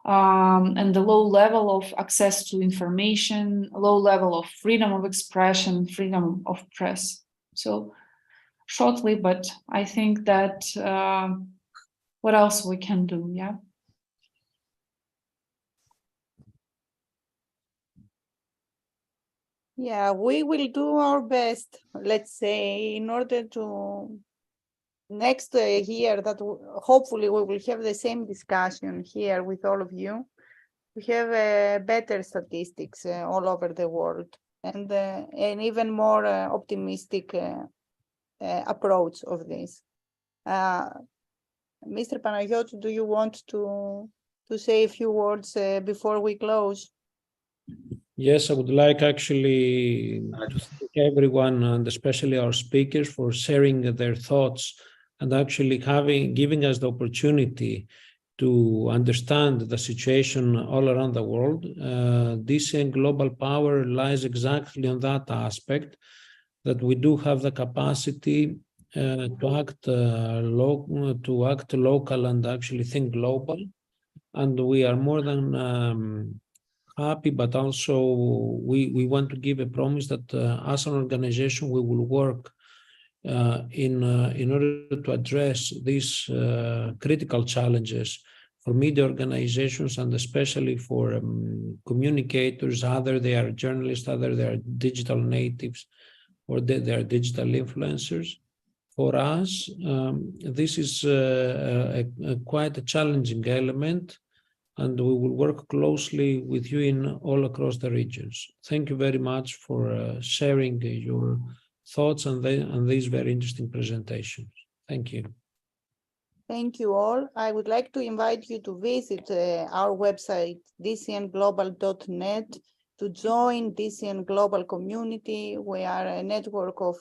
and the low level of access to information, low level of freedom of expression, freedom of press. So shortly, but I think that what else we can do, yeah? Yeah, we will do our best, let's say, in order to next year that hopefully we will have the same discussion here with all of you. We have better statistics all over the world, and an even more optimistic approach of this. Mr. Panagiotou, do you want to say a few words before we close? Yes, I would like actually to thank everyone, and especially our speakers, for sharing their thoughts and actually giving us the opportunity to understand the situation all around the world. DCN Global Power lies exactly on that aspect, that we do have the capacity to act local and actually think global, and we are more than happy, but also we want to give a promise that as an organization we will work in order to address these critical challenges for media organizations, and especially for communicators, either they are journalists, either they are digital natives, or they are digital influencers. For us, this is quite a challenging element, and we will work closely with you in all across the regions. Thank you very much for sharing your thoughts on these very interesting presentations. Thank you. Thank you all. I would like to invite you to visit our website, dcnglobal.net, to join DCN Global community. We are a network of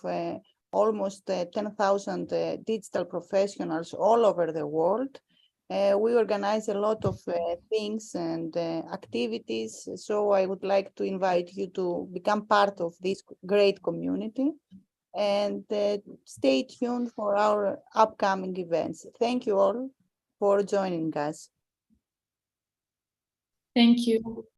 almost 10,000 digital professionals all over the world. We organize a lot of things and activities. So I would like to invite you to become part of this great community. And stay tuned for our upcoming events. Thank you all for joining us. Thank you.